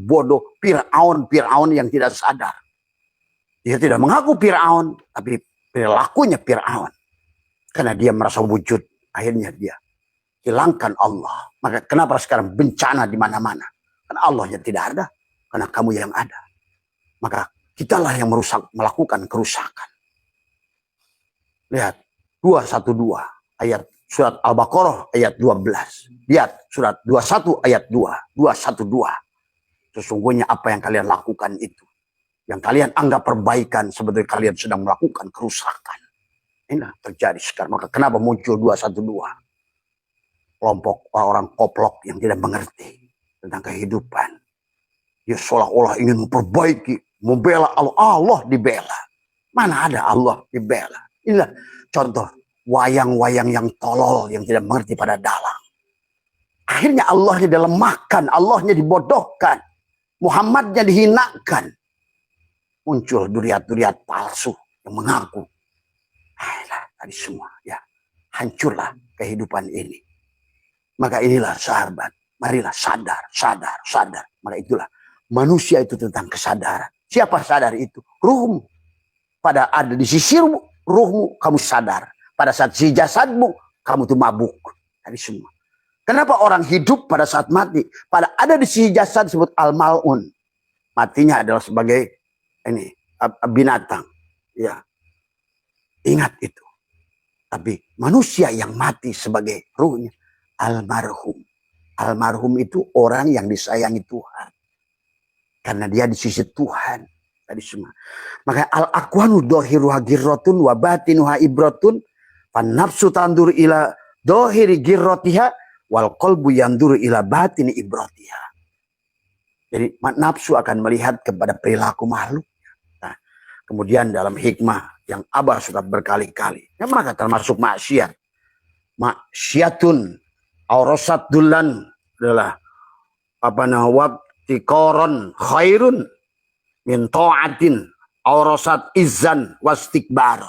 bodoh. Fir'aun yang tidak sadar. Dia tidak mengaku Fir'aun. Tapi perilakunya Fir'aun. Karena dia merasa wujud. Akhirnya dia hilangkan Allah. Maka kenapa sekarang bencana di mana-mana? Karena Allah yang tidak ada. Karena kamu yang ada. Maka kitalah yang melakukan kerusakan. Lihat. 212 ayat surat Al-Baqarah ayat 12. Lihat surat 21 ayat 2. 212. Sesungguhnya apa yang kalian lakukan itu. Yang kalian anggap perbaikan sebetulnya kalian sedang melakukan kerusakan. Ini terjadi sekarang. Maka kenapa muncul 212? Kelompok orang-orang koplok yang tidak mengerti tentang kehidupan. Dia seolah-olah ingin memperbaiki, membela Allah. Allah dibela. Mana ada Allah dibela? Inilah contoh wayang-wayang yang tolol, yang tidak mengerti pada dalang. Akhirnya Allahnya dilemahkan, Allahnya dibodohkan, Muhammadnya dihinakan. Muncul duriat-duriat palsu yang mengaku. Tadi semua ya hancurlah kehidupan ini. Maka inilah sahabat. Marilah sadar. Maka itulah manusia itu tentang kesadaran. Siapa sadar itu? Ruhmu. Pada ada di sisi ruhmu, kamu sadar. Pada saat si jasadmu, kamu tuh mabuk. Tadi semua. Kenapa orang hidup pada saat mati? Pada ada di sisi jasad disebut al-mal'un. Matinya adalah sebagai ini binatang. Ya. Ingat itu. Tapi manusia yang mati sebagai ruhnya almarhum. Almarhum itu orang yang disayangi Tuhan. Karena dia di sisi Tuhan. Tadi semua. Maka al-aqwanu dohiruha girrotun wa batinuha ibrotun. Fan nafsu tandur ila dohiri girrotiha wal qalbu yandur ila batini ibrotiha. Jadi nafsu akan melihat kepada perilaku makhluk. Nah, kemudian dalam hikmah yang Abah sudah berkali-kali. Ya, maka termasuk maksiat. Maksiatun aurosat dulan adalah apa namanya tikoron khairun min ta'atin aurosat izan wastikbaro.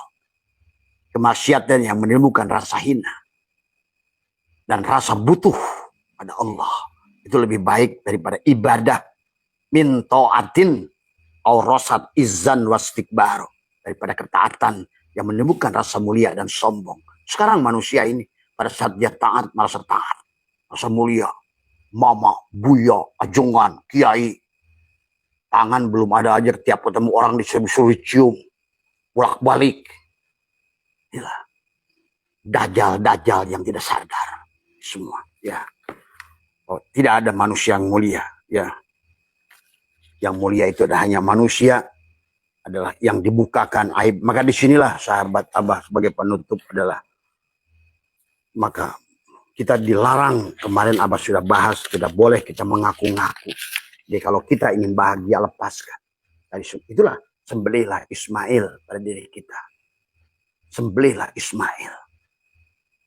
Kemaksiatan yang menimbulkan rasa hina dan rasa butuh pada Allah itu lebih baik daripada ibadah min ta'atin aurosat izan wastikbaro, daripada ketaatan yang menimbulkan rasa mulia dan sombong. Sekarang manusia ini pada saat dia taat merasa taat, merasa mulia, mama, buya, ajongan, kiai, tangan belum ada aja tiap ketemu orang disuruh cium, bolak-balik. Inilah dajjal-dajjal yang tidak sadar semua, ya. Oh, tidak ada manusia yang mulia, ya. Yang mulia itu hanya manusia adalah yang dibukakan aib. Maka disinilah sahabat Abah sebagai penutup adalah, maka kita dilarang, kemarin Abah sudah bahas, tidak boleh kita mengaku-ngaku. Jadi kalau kita ingin bahagia, lepaskan. Itulah, sembelihlah Ismail pada diri kita. Sembelihlah Ismail.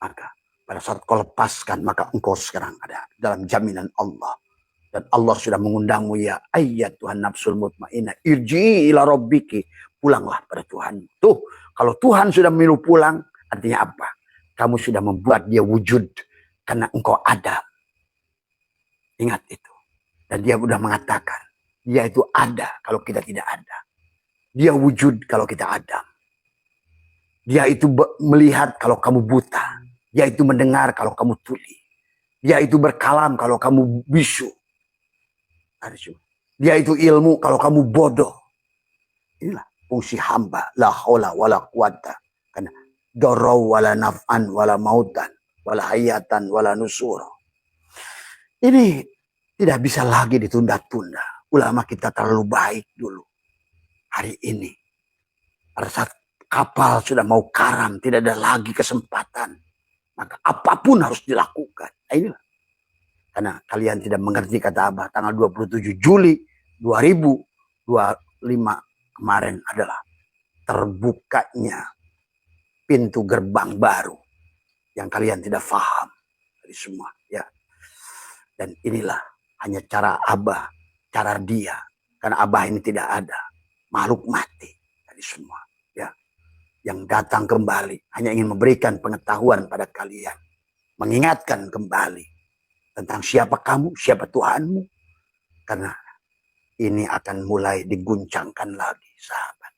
Maka pada saat kau lepaskan, maka engkau sekarang ada dalam jaminan Allah. Dan Allah sudah mengundangmu, ya ayat Tuhan nafsul mutmainnah, irji'i ila rabbiki, pulanglah pada Tuhan. Tuh, kalau Tuhan sudah menyuruh pulang, artinya apa? Kamu sudah membuat dia wujud karena engkau ada. Ingat itu. Dan dia sudah mengatakan, dia itu ada kalau kita tidak ada. Dia wujud kalau kita ada. Dia itu melihat kalau kamu buta. Dia itu mendengar kalau kamu tuli. Dia itu berkalam kalau kamu bisu. Dia itu ilmu kalau kamu bodoh. Inilah fungsi hamba. La haula wala quwata. Karena darau wala naf'an wala mautan wala hayatan wala nusur. Ini tidak bisa lagi ditunda-tunda. Ulama kita terlalu baik dulu. Hari ini pada saat kapal sudah mau karam, tidak ada lagi kesempatan, maka apapun harus dilakukan. Nah, inilah. Karena kalian tidak mengerti kata Abah, tanggal 27 Juli 2025 kemarin adalah terbukanya pintu gerbang baru yang kalian tidak paham dari semua, ya. Dan inilah hanya cara Abah, cara dia, karena Abah ini tidak ada, makhluk mati dari semua, ya, yang datang kembali hanya ingin memberikan pengetahuan pada kalian, mengingatkan kembali tentang siapa kamu, siapa Tuhanmu, karena ini akan mulai diguncangkan lagi, sahabat.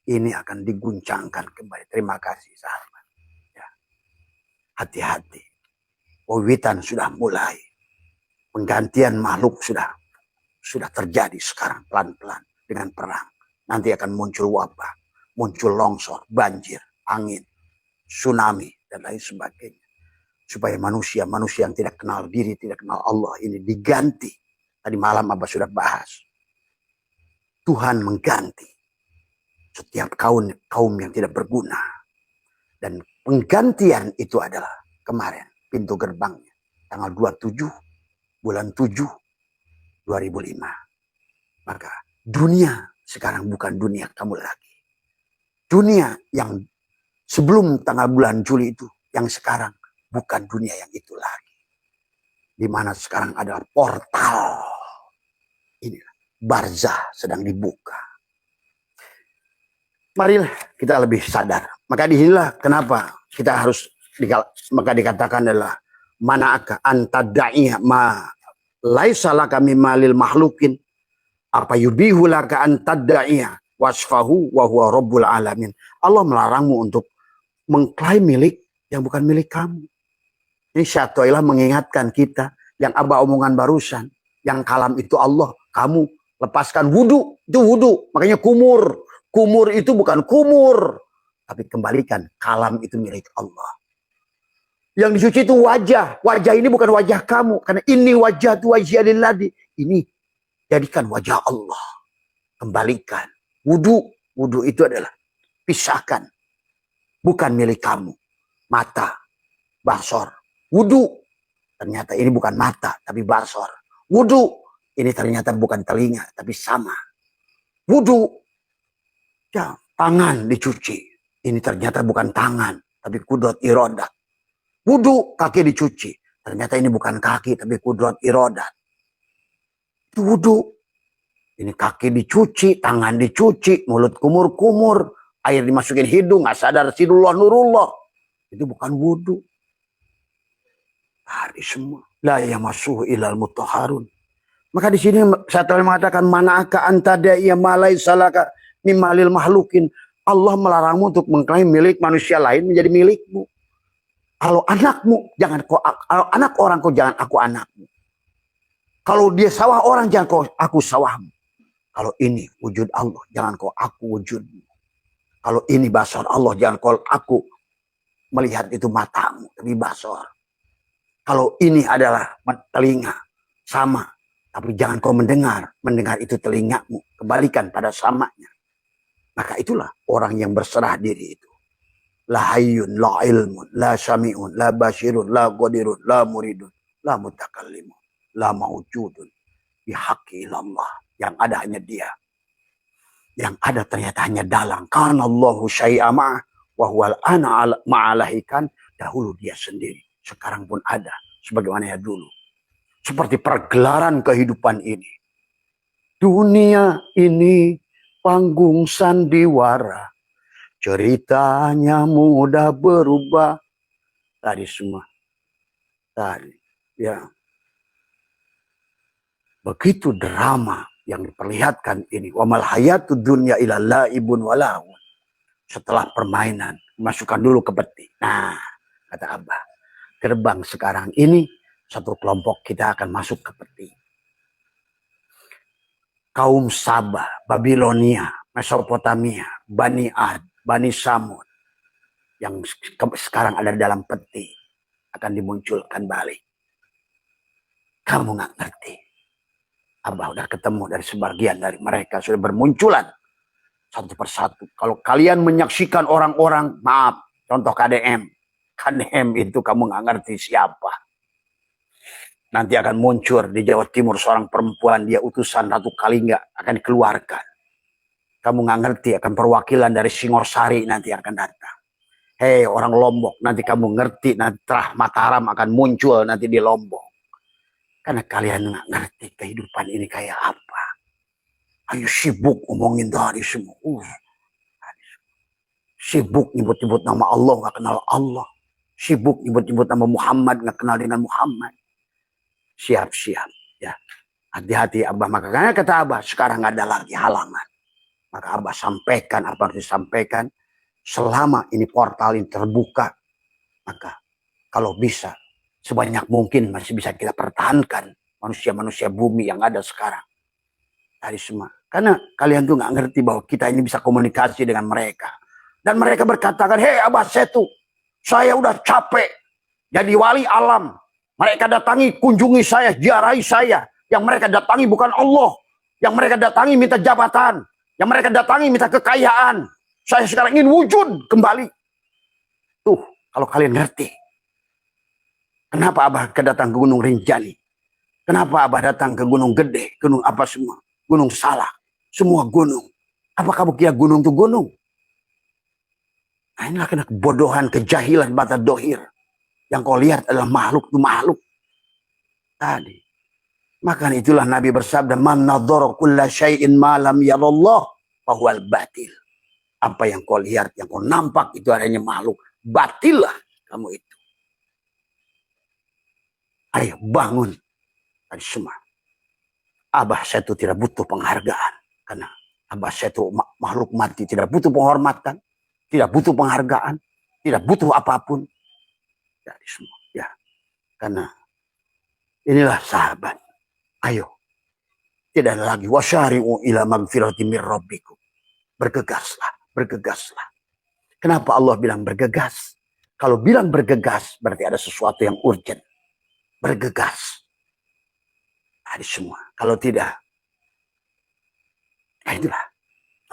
Ini akan diguncangkan kembali. Terima kasih, sahabat. Ya. Hati-hati. Wiwitan sudah mulai. Penggantian makhluk sudah terjadi sekarang pelan-pelan dengan perang. Nanti akan muncul wabah, muncul longsor, banjir, angin, tsunami, dan lain sebagainya. Supaya manusia yang tidak kenal diri, tidak kenal Allah ini diganti. Tadi malam Abah sudah bahas. Tuhan mengganti setiap kaum yang tidak berguna. Dan penggantian itu adalah kemarin pintu gerbangnya. Tanggal 27 bulan 7 2005. Maka dunia sekarang bukan dunia kamu lagi. Dunia yang sebelum tanggal bulan Juli itu, yang sekarang bukan dunia yang itu lagi. Di mana sekarang adalah portal. Inilah, barzah sedang dibuka. Marilah kita lebih sadar. Maka disinilah kenapa kita harus, maka dikatakan adalah mana'aka antada'iyah ma laisa laka mimma lil makhlukin apa yubihu laka antada'iyah wasfahu wa huwa rabbul alamin. Allah melarangmu untuk mengklaim milik yang bukan milik kamu. Ini Syatoilah mengingatkan kita yang Abah omongan barusan. Yang kalam itu Allah. Kamu lepaskan wudu. Itu wudu. Makanya kumur. Kumur itu bukan kumur. Tapi kembalikan. Kalam itu milik Allah. Yang disuci itu wajah. Wajah ini bukan wajah kamu. Karena ini wajah tu wajah lilladzi. Ini jadikan wajah Allah. Kembalikan. Wudu, wudu itu adalah pisahkan. Bukan milik kamu. Mata, basor. Wudu, ternyata ini bukan mata, tapi basor. Wudu, ini ternyata bukan telinga, tapi sama. Wudu, ya, tangan dicuci. Ini ternyata bukan tangan, tapi kudrat irodat. Wudu, kaki dicuci. Ternyata ini bukan kaki, tapi kudrat irodat. Itu wudu. Ini kaki dicuci, tangan dicuci, mulut kumur-kumur, air dimasukin hidung, nggak sadar sidullah nurullah. Itu bukan wudu. Hari semua. La yamassuhu ilal mutahharun. Maka di sini saya telah mengatakan manaka antada ya malai salaka mimalil mahlukin. Allah melarangmu untuk mengklaim milik manusia lain menjadi milikmu. Kalau anakmu jangan kau, kalau anak orang kau jangan aku anakmu. Kalau dia sawah orang jangan kau aku sawahmu. Kalau ini wujud Allah, jangan kau aku wujudmu. Kalau ini basar Allah, jangan kau aku melihat itu matamu, tapi basar. Kalau ini adalah telinga, sama. Tapi jangan kau mendengar itu telingamu. Kembalikan pada samanya. Maka itulah orang yang berserah diri itu. La hayyun, la ilmun, la sami'un, la basirun, la qadirun, la muridun, la mutakallimun, la mawjudun. Bihaqqi ilallah. Yang ada hanya dia. Yang ada ternyata hanya dalang. Karena Allahu syai'ama wa huwal ana ma'alahikan. Dahulu dia sendiri. Sekarang pun ada. Sebagaimana ya dulu. Seperti pergelaran kehidupan ini. Dunia ini panggung sandiwara. Ceritanya mudah berubah. Tadi semua. Tadi. Ya. Begitu drama yang diperlihatkan ini. Wa mal hayatud dunya illa laibun walahun. Setelah permainan, masukkan dulu ke peti. Nah, kata Abah, gerbang sekarang ini satu kelompok kita akan masuk ke peti. Kaum Sabah, Babilonia, Mesopotamia, Bani Ad, Bani Samud yang sekarang ada dalam peti akan dimunculkan balik. Kamu nggak ngerti. Abah udah ketemu dari sebagian dari mereka sudah bermunculan satu persatu. Kalau kalian menyaksikan orang-orang, maaf, contoh KDM. KDM itu kamu nggak ngerti siapa. Nanti akan muncul di Jawa Timur seorang perempuan, dia utusan Ratu Kalingga akan dikeluarkan. Kamu nggak ngerti, akan perwakilan dari Singorsari nanti akan datang. Hei orang Lombok, nanti kamu ngerti, nanti Terah Mataram akan muncul nanti di Lombok. Karena kalian nggak ngerti kehidupan ini kayak apa. Ayo sibuk ngomongin tadi semua. Sibuk nyebut-nyebut nama Allah, nggak kenal Allah. Sibuk nyebut-nyebut nama Muhammad, nggak kenal dengan Muhammad. Siap-siap. Ya. Hati-hati Abah. Makanya kata Abah, sekarang nggak ada lagi halangan. Maka Abah sampaikan apa yang disampaikan. Selama ini portal ini terbuka, maka kalau bisa, sebanyak mungkin masih bisa kita pertahankan manusia-manusia bumi yang ada sekarang. Tadi semua. Karena kalian tuh nggak ngerti bahwa kita ini bisa komunikasi dengan mereka. Dan mereka berkatakan, hei Abah Setu, saya udah capek jadi wali alam. Mereka datangi, kunjungi saya, ziarahi saya. Yang mereka datangi bukan Allah. Yang mereka datangi minta jabatan. Yang mereka datangi minta kekayaan. Saya sekarang ingin wujud kembali. Tuh, kalau kalian ngerti. Kenapa Abah datang ke Gunung Rinjani? Kenapa Abah datang ke Gunung Gede? Gunung apa semua? Gunung Salak. Semua gunung. Apa kamu kira gunung itu gunung? Nah, inilah kena kebodohan, kejahilan, bata dohir. Yang kau lihat adalah makhluk itu makhluk. Tadi. Maka itulah Nabi bersabda, man nadhara kulla syai'in ma lam yarallah fahuwal batil. Apa yang kau lihat, yang kau nampak itu adanya makhluk. Batil lah kamu itu. Ayo bangun. Tadi semua. Abah Setu tidak butuh penghargaan. Karena Abah Setu makhluk mati. Tidak butuh penghormatan. Tidak butuh penghargaan. Tidak butuh apapun. Dari semua. Ya. Karena inilah sahabat. Ayo. Tidak ada lagi. Wasyari'u ila magfirati mir rabbikum. Bergegaslah. Bergegaslah. Kenapa Allah bilang bergegas? Kalau bilang bergegas, berarti ada sesuatu yang urgent. Bergegas. Tadi semua. Kalau tidak, ya itulah.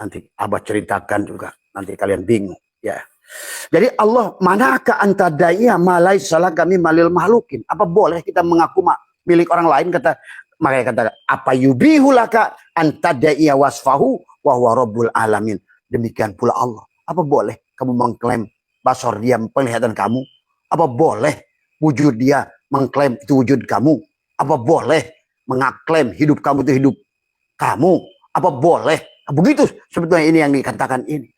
Nanti Abah ceritakan juga, nanti kalian bingung. Ya. Jadi Allah, manakah anta da'iyah malai salah kami malil mahlukin. Apa boleh kita mengaku milik orang lain? Makanya kata, apa yubihulaka anta da'iyah wasfahu wa huwa rabbul alamin. Demikian pula Allah. Apa boleh kamu mengklaim basor dia penglihatan kamu? Apa boleh wujud dia mengklaim itu wujud kamu? Apa boleh mengaklaim hidup kamu itu hidup kamu? Apa boleh? Begitu sebetulnya ini yang dikatakan ini.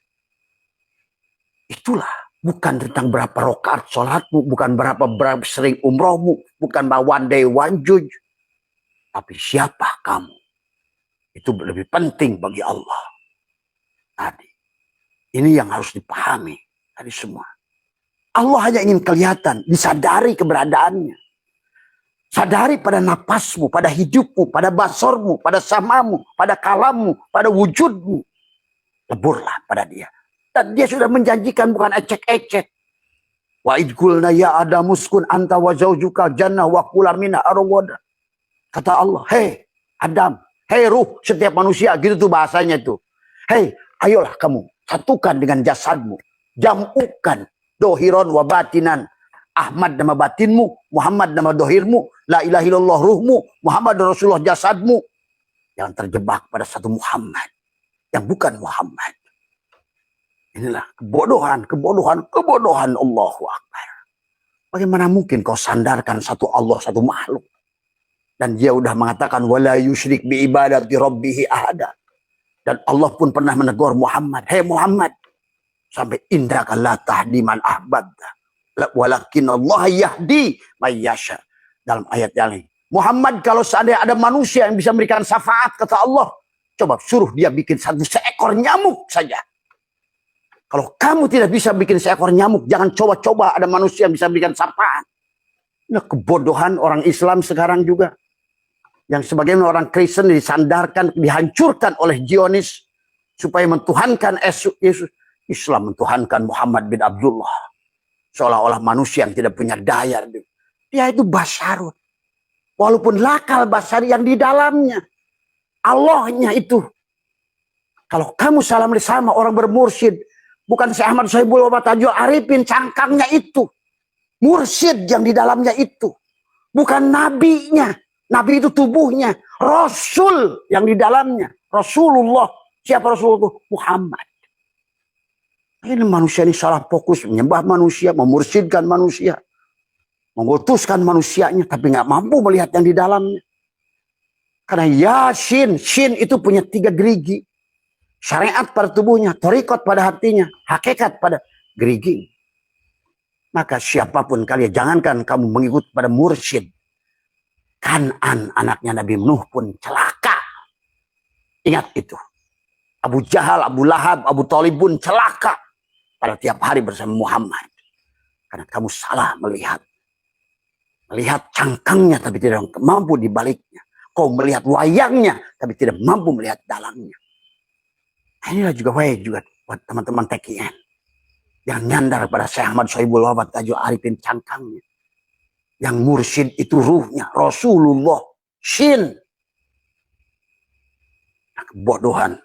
Itulah, bukan tentang berapa rakaat sholatmu, bukan berapa sering umrohmu, bukan one day one judge, tapi siapa kamu. Itu lebih penting bagi Allah. Tadi, ini yang harus dipahami tadi semua. Allah hanya ingin kelihatan, disadari keberadaannya. Sadari pada napasmu, pada hidupmu, pada basormu, pada samamu, pada kalammu, pada wujudmu. Leburlah pada dia. Dan dia sudah menjanjikan, bukan ecek-ecek. Wa idkulna ya adamuskun anta wa zawjuka jannah wa kula minha arwada. Kata Allah, hei Adam, hei ruh setiap manusia, gitu tuh bahasanya tuh. Hei, ayolah kamu satukan dengan jasadmu. Jamukan dohiron wa batinan. Ahmad nama batinmu, Muhammad nama dohirmu, la ilaha illallah ruhmu, Muhammad Rasulullah jasadmu. Yang terjebak pada satu Muhammad, yang bukan Muhammad. Inilah kebodohan Allahu Akbar. Bagaimana mungkin kau sandarkan satu Allah, satu makhluk. Dan dia udah mengatakan, wala yusyrik bi ibadati rabbihi ahada. Dan Allah pun pernah menegur Muhammad, hei Muhammad, sampai indaka la tahdi man ahbabta, walakin Allah yahdi may yasha. Dalam ayat yang lain, Muhammad, kalau seandainya ada manusia yang bisa memberikan syafaat, kata Allah, coba suruh dia bikin seekor nyamuk saja. Kalau kamu tidak bisa bikin seekor nyamuk, jangan coba-coba ada manusia yang bisa berikan syafaat. Nah, kebodohan orang Islam sekarang juga. Yang sebagian orang Kristen disandarkan, dihancurkan oleh Zionis supaya mentuhankan Yesus. Islam mentuhankan Muhammad bin Abdullah. Seolah-olah manusia yang tidak punya daya. Dia itu basyarun. Walaupun lakal basyari yang di dalamnya. Allahnya itu. Kalau kamu salam sama orang bermursyid, bukan Syekh Ahmad Sohibul Wabat Tajul Arifin, cangkangnya itu. Mursyid yang di dalamnya itu. Bukan nabinya. Nabi itu tubuhnya. Rasul yang di dalamnya. Rasulullah. Siapa Rasul itu? Muhammad. Ini manusia ini salah fokus. Menyembah manusia. Memursyidkan manusia. Mengutuskan manusianya. Tapi nggak mampu melihat yang di dalamnya. Karena Yasin. Shin itu punya 3 gerigi. Syariat pada tubuhnya, torikot pada hatinya, hakikat pada gerigi. Maka siapapun kalian, jangankan kamu mengikut pada mursyid. Kan'an, anaknya Nabi Nuh pun celaka. Ingat itu. Abu Jahal, Abu Lahab, Abu Thalib pun celaka. Pada tiap hari bersama Muhammad. Karena kamu salah melihat. Melihat cangkangnya tapi tidak mampu dibaliknya. Kau melihat wayangnya tapi tidak mampu melihat dalangnya. Inilah juga baik juga buat teman-teman TKN yang nyandar pada Syekh Ahmad Sohibul Wabat Tajul Arifin cangkangnya. Yang mursyid itu ruhnya Rasulullah. Shin. Nah, kebodohan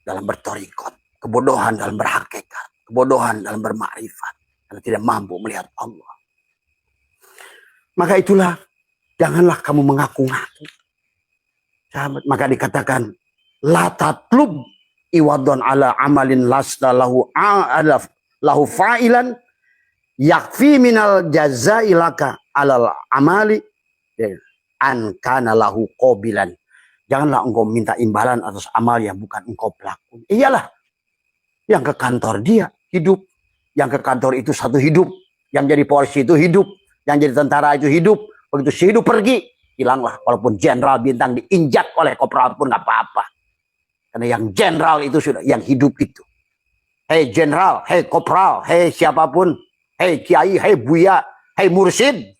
dalam bertorikot, kebodohan dalam berhakikat, kebodohan dalam bermakrifat, karena tidak mampu melihat Allah. Maka itulah, janganlah kamu mengaku-ngaku. Maka dikatakan, la tatlub iwadon ala amalin lasta lahu fa'ilan yakfi minal jazailaka alal amali an kana lahu qabilan. Janganlah engkau minta imbalan atas amal yang bukan engkau pelaku. Iyalah, yang ke kantor dia hidup, yang ke kantor itu satu hidup, yang jadi polisi itu hidup, yang jadi tentara itu hidup. Begitu si hidup pergi, hilanglah. Walaupun jenderal bintang diinjak oleh kopral pun nggak apa-apa. Karena yang jenderal itu sudah, yang hidup itu. Hei jenderal, hei kopral, hei siapapun, hei kiai, hei buya, hei mursyid.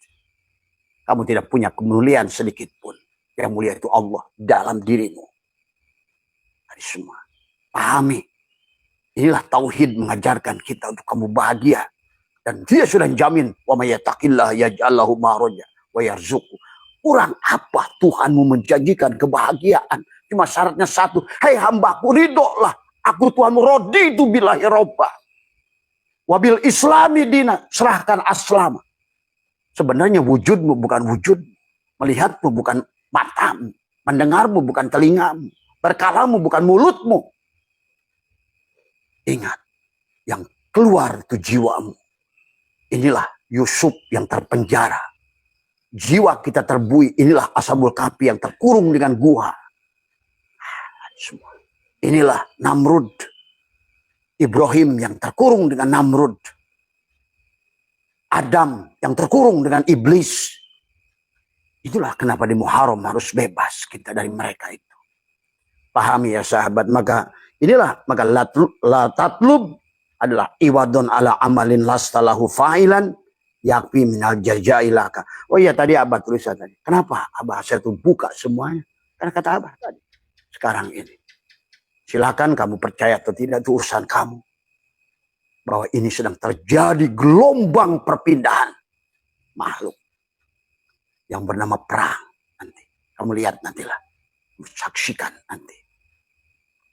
Kamu tidak punya kemuliaan sedikit pun. Yang mulia itu Allah dalam dirimu. Dari semua. Pahami. Inilah tauhid mengajarkan kita untuk kamu bahagia. Dan dia sudah jamin. Wa may yattaqillah yaj'al lahu makhraja wa yarzuqhu. Kurang apa Tuhanmu menjanjikan kebahagiaan Cuma syaratnya satu. Hei hambaku, ridholah. Aku Tuhanmu, raditu billahi robba. Wabil islami dina. Serahkan aslama. Sebenarnya wujudmu bukan wujud. Melihatmu bukan matamu. Mendengarmu bukan telingamu. Berkalamu bukan mulutmu. Ingat. Yang keluar itu jiwamu. Inilah Yusuf yang terpenjara. Jiwa kita terbuai. Inilah Ashabul Kahfi yang terkurung dengan gua. Inilah Namrud. Ibrahim yang terkurung dengan Namrud. Adam yang terkurung dengan iblis. Itulah kenapa di Muharram harus bebas kita dari mereka itu. Pahami ya sahabat. Maka inilah. Maka la tatlub adalah iwadun ala amalin lastalahu fa'ilan. Yakfi minal jajailaka. Oh iya tadi Abah tulisan tadi. Kenapa Abah saya tuh buka semuanya? Karena kata Abah tadi. Sekarang ini. Silakan kamu percaya atau tidak, itu urusan kamu. Bahwa ini sedang terjadi gelombang perpindahan makhluk yang bernama perang nanti. Kamu lihat nantilah. Saksikan nanti.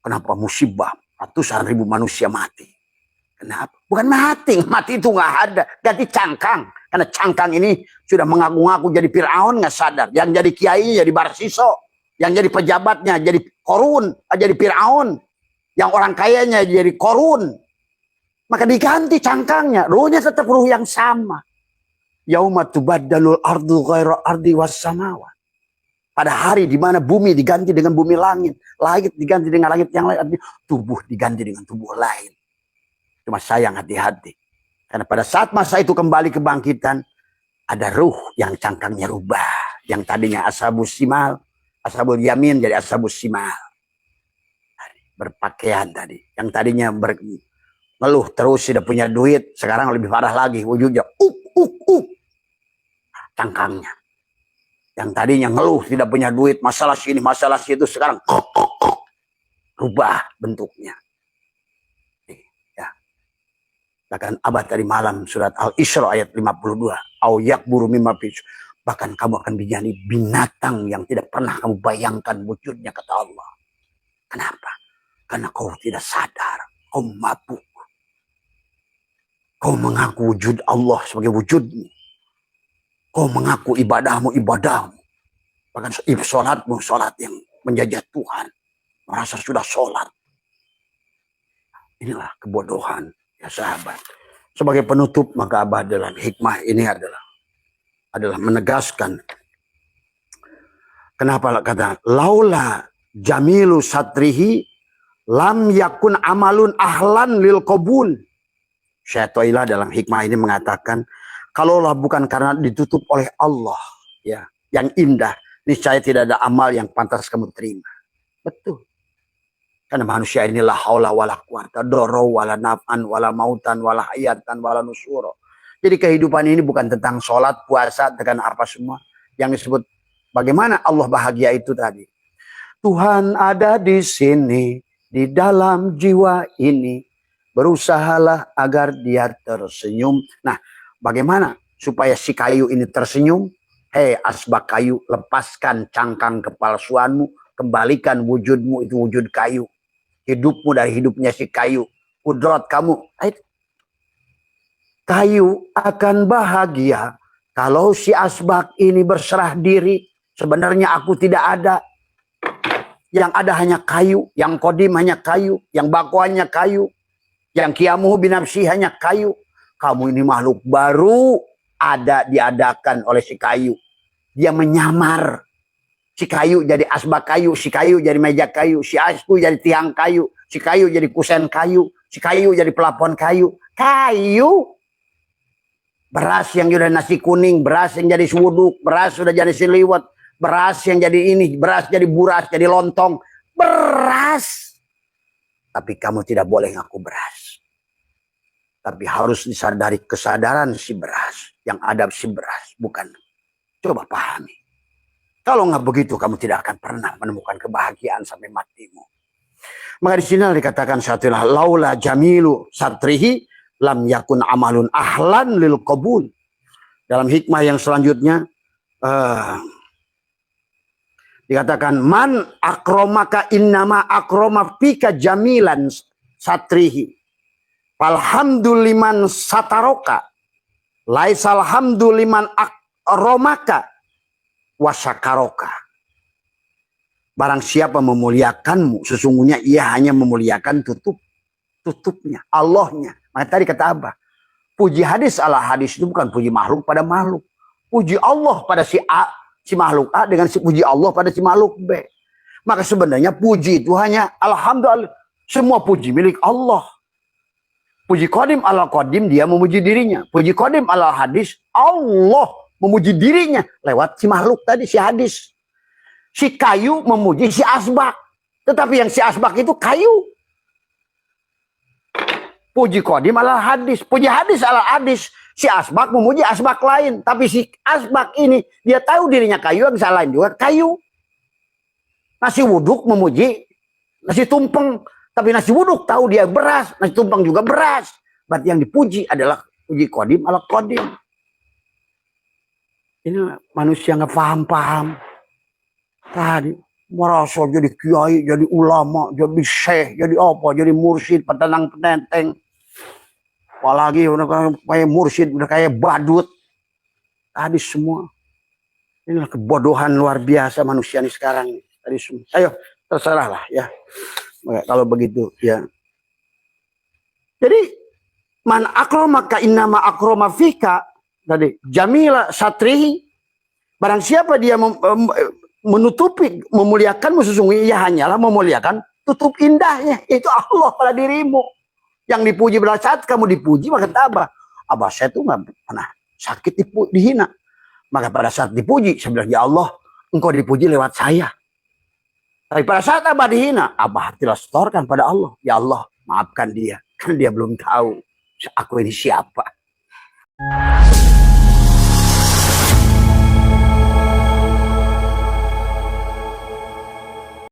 Kenapa musibah ratusan ribu manusia mati. Kenapa? Bukan mati. Mati itu nggak ada. Ganti cangkang. Karena cangkang ini sudah mengaku-ngaku jadi Fir'aun nggak sadar. Yang jadi kiainya jadi Barsiso. Yang jadi pejabatnya jadi Korun, jadi Fir'aun. Yang orang kayanya jadi Korun. Maka diganti cangkangnya. Ruhnya tetap ruh yang sama. Yauma tubaddalul ardu ghairu ardi was samawat. Pada hari di mana bumi diganti dengan bumi langit. Langit diganti dengan langit yang lain. Tubuh diganti dengan tubuh lain. Cuma sayang hati-hati. Karena pada saat masa itu kembali kebangkitan. Ada ruh yang cangkangnya rubah. Yang tadinya ashabus simal. Ashabul yamin jadi ashabus simal. Berpakaian tadi. Yang tadinya ngeluh terus tidak punya duit. Sekarang lebih parah lagi. Wujudnya cangkangnya. Yang tadinya ngeluh tidak punya duit. Masalah sini masalah situ. Sekarang rubah bentuknya. Ya. Bahkan Abah tadi malam surat Al-Isra ayat 52. Au yakburu mimma fis. Bahkan kamu akan menjadi binatang yang tidak pernah kamu bayangkan wujudnya, kata Allah. Kenapa? Karena kau tidak sadar. Kau mabuk. Kau mengaku wujud Allah sebagai wujudmu. Kau mengaku ibadahmu. Bahkan sholatmu sholat yang menjajah Tuhan. Merasa sudah sholat. Inilah kebodohan ya sahabat. Sebagai penutup maka Abah dalam hikmah ini adalah menegaskan. Kenapa kata laula jamilu satrihi lam yakun amalun ahlan lil qabul. Syaikhullah dalam hikmah ini mengatakan kalaulah bukan karena ditutup oleh Allah ya yang indah, niscaya tidak ada amal yang pantas kamu terima. Betul. Karena manusia inilah haula wala quwata doro wala naf'an wala mautan wala hayatan wala nusuro. Jadi kehidupan ini bukan tentang sholat, puasa, dengan apa semua. Yang disebut bagaimana Allah bahagia itu tadi. Tuhan ada di sini, di dalam jiwa ini. Berusahalah agar dia tersenyum. Nah, bagaimana supaya si kayu ini tersenyum? Hei asbak kayu, lepaskan cangkang kepalsuanmu. Kembalikan wujudmu itu wujud kayu. Hidupmu dari hidupnya si kayu. Kudrat kamu. Kayu akan bahagia kalau si asbak ini berserah diri. Sebenarnya aku tidak ada. Yang ada hanya kayu. Yang kodim hanya kayu. Yang bako hanya kayu. Yang kiamuhu binafsi hanya kayu. Kamu ini makhluk baru diadakan oleh si kayu. Dia menyamar. Si kayu jadi asbak kayu. Si kayu jadi meja kayu. Si asku jadi tiang kayu. Si kayu jadi kusen kayu. Si kayu jadi pelapon kayu. Kayu. Beras yang sudah nasi kuning, beras yang jadi suwuduk, beras sudah jadi siliwet, beras yang jadi ini, beras jadi buras, jadi lontong. Beras. Tapi kamu tidak boleh ngaku beras. Tapi harus disadari kesadaran si beras. Yang ada si beras, bukan. Coba pahami. Kalau nggak begitu, kamu tidak akan pernah menemukan kebahagiaan sampai matimu. Maka di sini dikatakan satulah laula jamilu satrihi lam yakun amalun ahlan lil qabul. Dalam hikmah yang selanjutnya Dikatakan man akromaka innama akroma fika jamilan satrihi. Alhamduliman sataroka. Laisal hamduliman akromaka wasakaroka. Barang siapa memuliakanmu, sesungguhnya ia hanya memuliakan tutupnya, Allahnya. Maka tadi kata Abah, puji hadis ala hadis itu bukan puji makhluk pada makhluk. Puji Allah pada si A, si makhluk A dengan si puji Allah pada si makhluk B. Maka sebenarnya puji itu hanya alhamdulillah, semua puji milik Allah. Puji qadim ala qadim, dia memuji dirinya. Puji qadim ala hadis, Allah memuji dirinya lewat si makhluk tadi, si hadis. Si kayu memuji si asbak. Tetapi yang si asbak itu kayu. Puji qadim ala hadis, puji hadis ala hadis. Si asbak memuji asbak lain. Tapi si asbak ini, dia tahu dirinya kayu, yang lain juga kayu. Nasi wuduk memuji nasi tumpeng. Tapi nasi wuduk tahu dia beras, nasi tumpeng juga beras. Berarti yang dipuji adalah puji qadim ala qadim. Ini manusia nggak paham-paham. Tadi merasa jadi kiai, jadi ulama, jadi syekh, jadi apa, jadi mursyid, petenang penenteng. Apalagi udah kayak mursyid, udah kayak badut. Tadi semua. Inilah kebodohan luar biasa manusia ini sekarang. Tadi semua. Ayo, terserah lah ya. Kalau begitu ya. Jadi man akromaka innama akroma fika tadi jamila satrihi. Barang siapa dia menutupi memuliakanmu, sesungguhnya ia hanyalah memuliakan tutup indahnya, itu Allah pada dirimu. Yang dipuji pada saat kamu dipuji maka tabah. Abah saya tuh nggak pernah sakit dihina. Maka pada saat dipuji saya bilang, ya Allah engkau dipuji lewat saya. Tapi pada saat Abah dihina, Abah harus setorkan pada Allah. Ya Allah, maafkan dia. Kan dia belum tahu aku ini siapa.